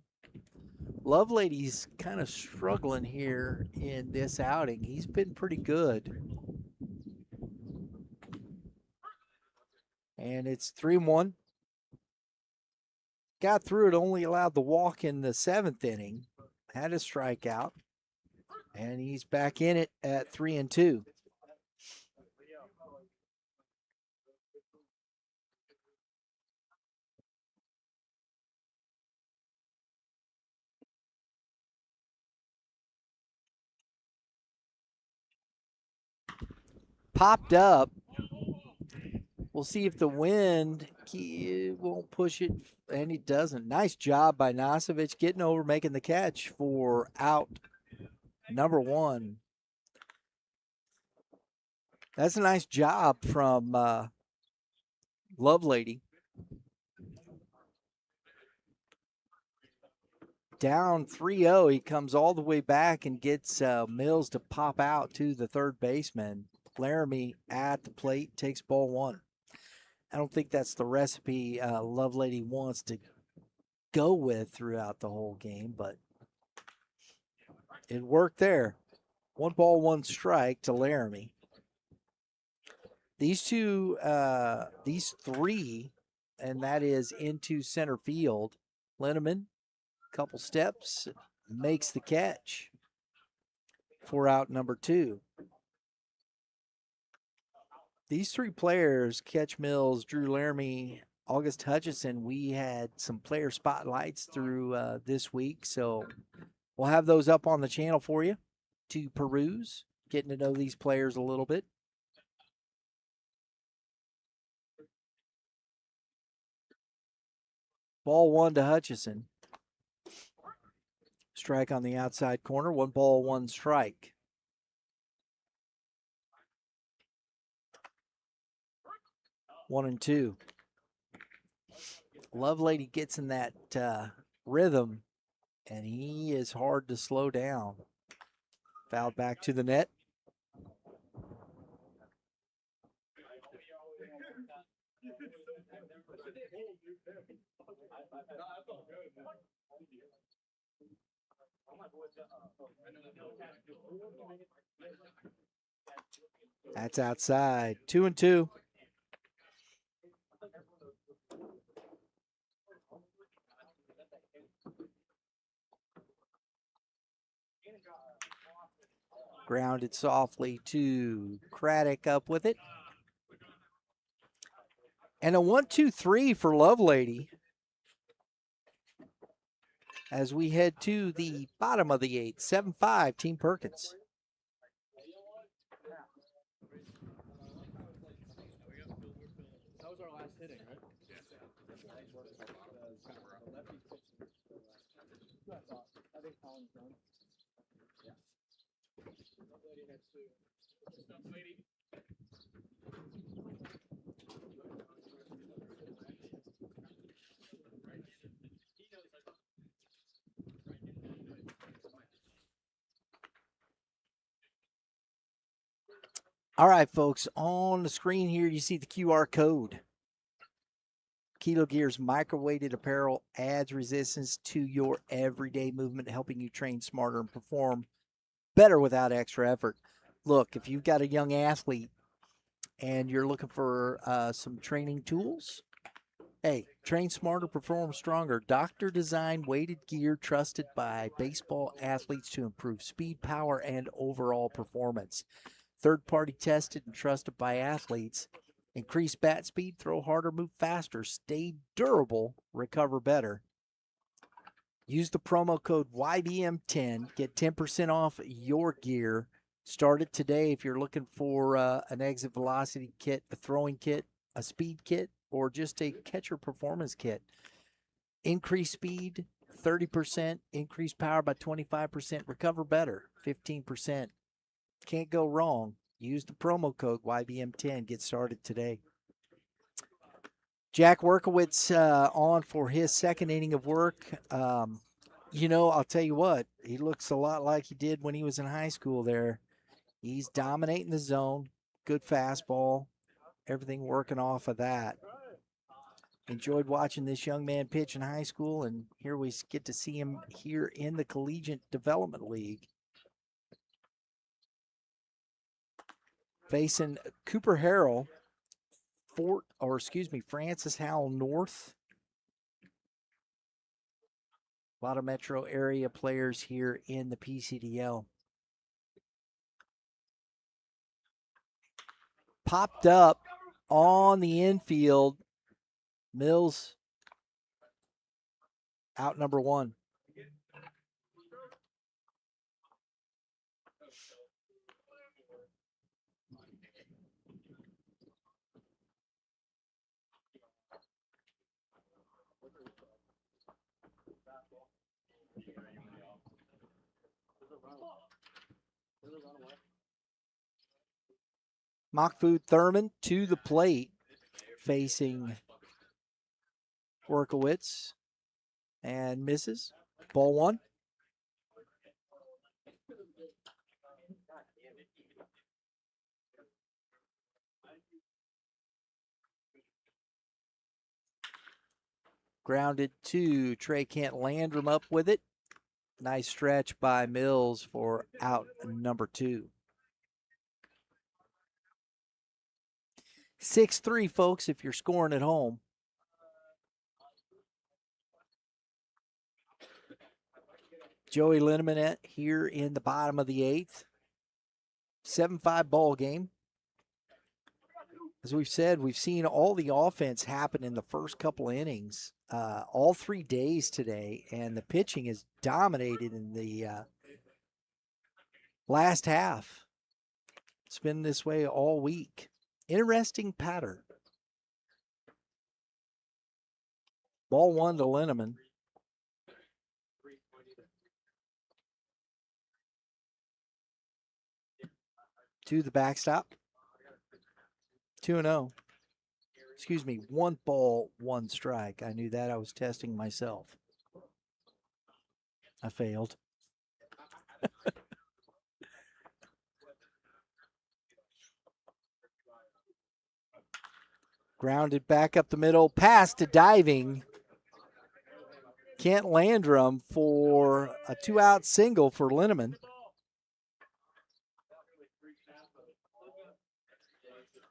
Lovelady's kind of struggling here in this outing. He's been pretty good. And it's 3-1. Got through it, only allowed the walk in the 7th inning. had a strikeout, and he's back in it at 3-2. Popped up. We'll see if the wind won't push it, and it doesn't. Nice job by Nosovich getting over, making the catch for out number 1. That's a nice job from Lovelady. Down 3-0, he comes all the way back and gets Mills to pop out to the third baseman. Laramie at the plate, takes ball 1. I don't think that's the recipe Lovelady wants to go with throughout the whole game, but it worked there. 1 ball, 1 strike to Laramie. These three, and that is into center field. Linneman, couple steps, makes the catch for out number 2. These 3 players, Catch Mills, Drew Laramie, August Hutchison, we had some player spotlights through this week, so we'll have those up on the channel for you to peruse, getting to know these players a little bit. Ball 1 to Hutchison. Strike on the outside corner. 1 ball, 1 strike. One and two. Lovelady gets in that rhythm, and he is hard to slow down. Fouled back to the net. That's outside. 2 and 2. Grounded softly to Craddock, up with it. And a 1-2-3 for Lovelady as we head to the bottom of the 8th. 7-5, Team Perkins. That was our last hitting, right? I think Colin's done. Yeah. All right, folks, on the screen here, you see the QR code. Kilo Gear's microweighted apparel adds resistance to your everyday movement, helping you train smarter and perform better without extra effort. Look, if you've got a young athlete and you're looking for some training tools, hey, train smarter, perform stronger. Doctor designed weighted gear trusted by baseball athletes to improve speed, power, and overall performance. Third-party tested and trusted by athletes. Increase bat speed, throw harder, move faster, stay durable, recover better. Use the promo code YBM10. Get 10% off your gear. Start it today if you're looking for an exit velocity kit, a throwing kit, a speed kit, or just a catcher performance kit. Increase speed 30%, increase power by 25%, recover better 15%. Can't go wrong. Use the promo code YBM10. Get started today. Jack Workowitz on for his second inning of work. I'll tell you what, he looks a lot like he did when he was in high school there. He's dominating the zone. Good fastball. Everything working off of that. Enjoyed watching this young man pitch in high school, and here we get to see him here in the Collegiate Development League. Facing Cooper Harrell, Francis Howell North. A lot of metro area players here in the PCDL. Popped up on the infield. Mills out number one. Mockfood Thurman to the plate, facing Workowitz, and misses. Ball one. Grounded to Trey can't Landrum up with it. Nice stretch by Mills for out number two. 6-3, folks, if you're scoring at home. Joey Lindeman here in the bottom of the eighth. 7-5 ball game. As we've said, we've seen all the offense happen in the first couple innings, all 3 days today, and the pitching is dominated in the last half. It's been this way all week. Interesting pattern. Ball one to Lindeman. To the backstop. 2-0. Excuse me, 1 ball, 1 strike. I knew that. I was testing myself. I failed. Grounded back up the middle, pass to diving. Kent Landrum for a 2-out single for Lindeman.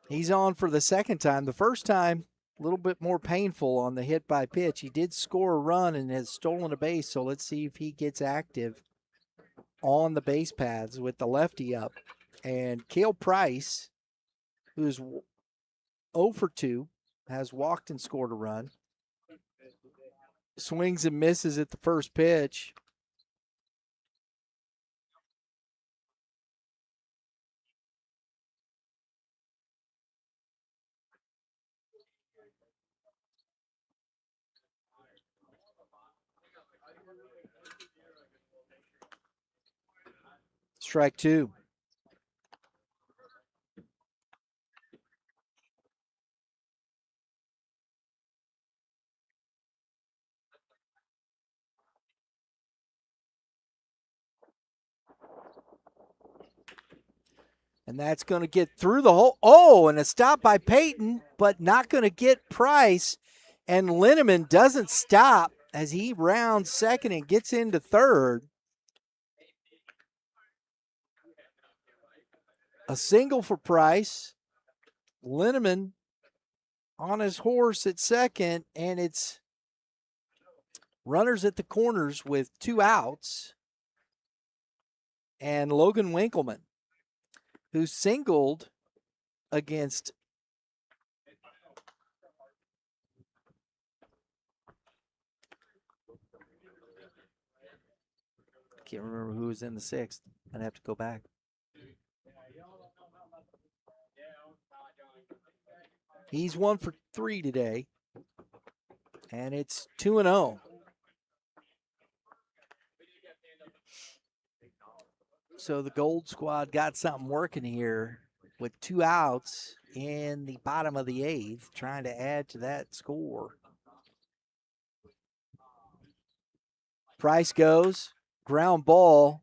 He's on for the second time. The first time, a little bit more painful on the hit by pitch. He did score a run and has stolen a base, so let's see if he gets active on the base paths with the lefty up. And Cale Price, who's 0 for 2, has walked and scored a run. Swings and misses at the first pitch. Strike two. And that's going to get through the hole. Oh, and a stop by Payton, but not going to get Price. And Lindeman doesn't stop as he rounds second and gets into third. A single for Price. Lindeman on his horse at second, and it's runners at the corners with 2 outs. And Logan Winkleman, who singled against can't remember who was in the 6th. I'd have to go back. He's 1 for 3 today, and it's 2-0. So the Gold Squad got something working here with 2 outs in the bottom of the 8th, trying to add to that score. Price goes, ground ball.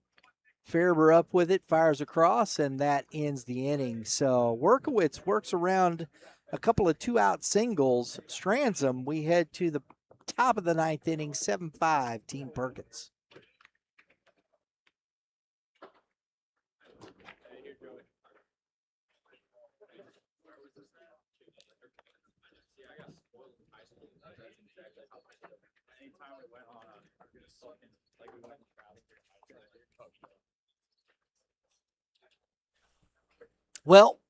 Farber up with it, fires across, and that ends the inning. So Workowitz works around a couple of 2-out singles, strands them. We head to the top of the 9th inning, 7-5, Team Perkins. Like we went to travel. Well,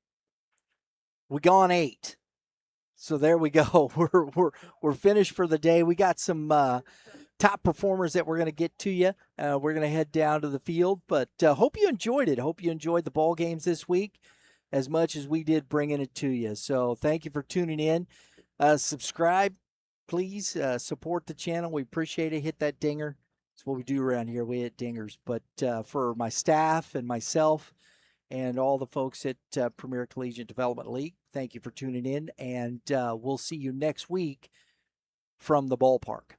we gone 8. So there we go. We're finished for the day. We got some top performers that we're going to get to you. We're going to head down to the field, but hope you enjoyed it. Hope you enjoyed the ball games this week as much as we did bringing it to you. So thank you for tuning in. Subscribe, please. Support the channel. We appreciate it. Hit that dinger. That's what we do around here. We hit dingers. But for my staff and myself and all the folks at Premier Collegiate Development League, thank you for tuning in, and we'll see you next week from the ballpark.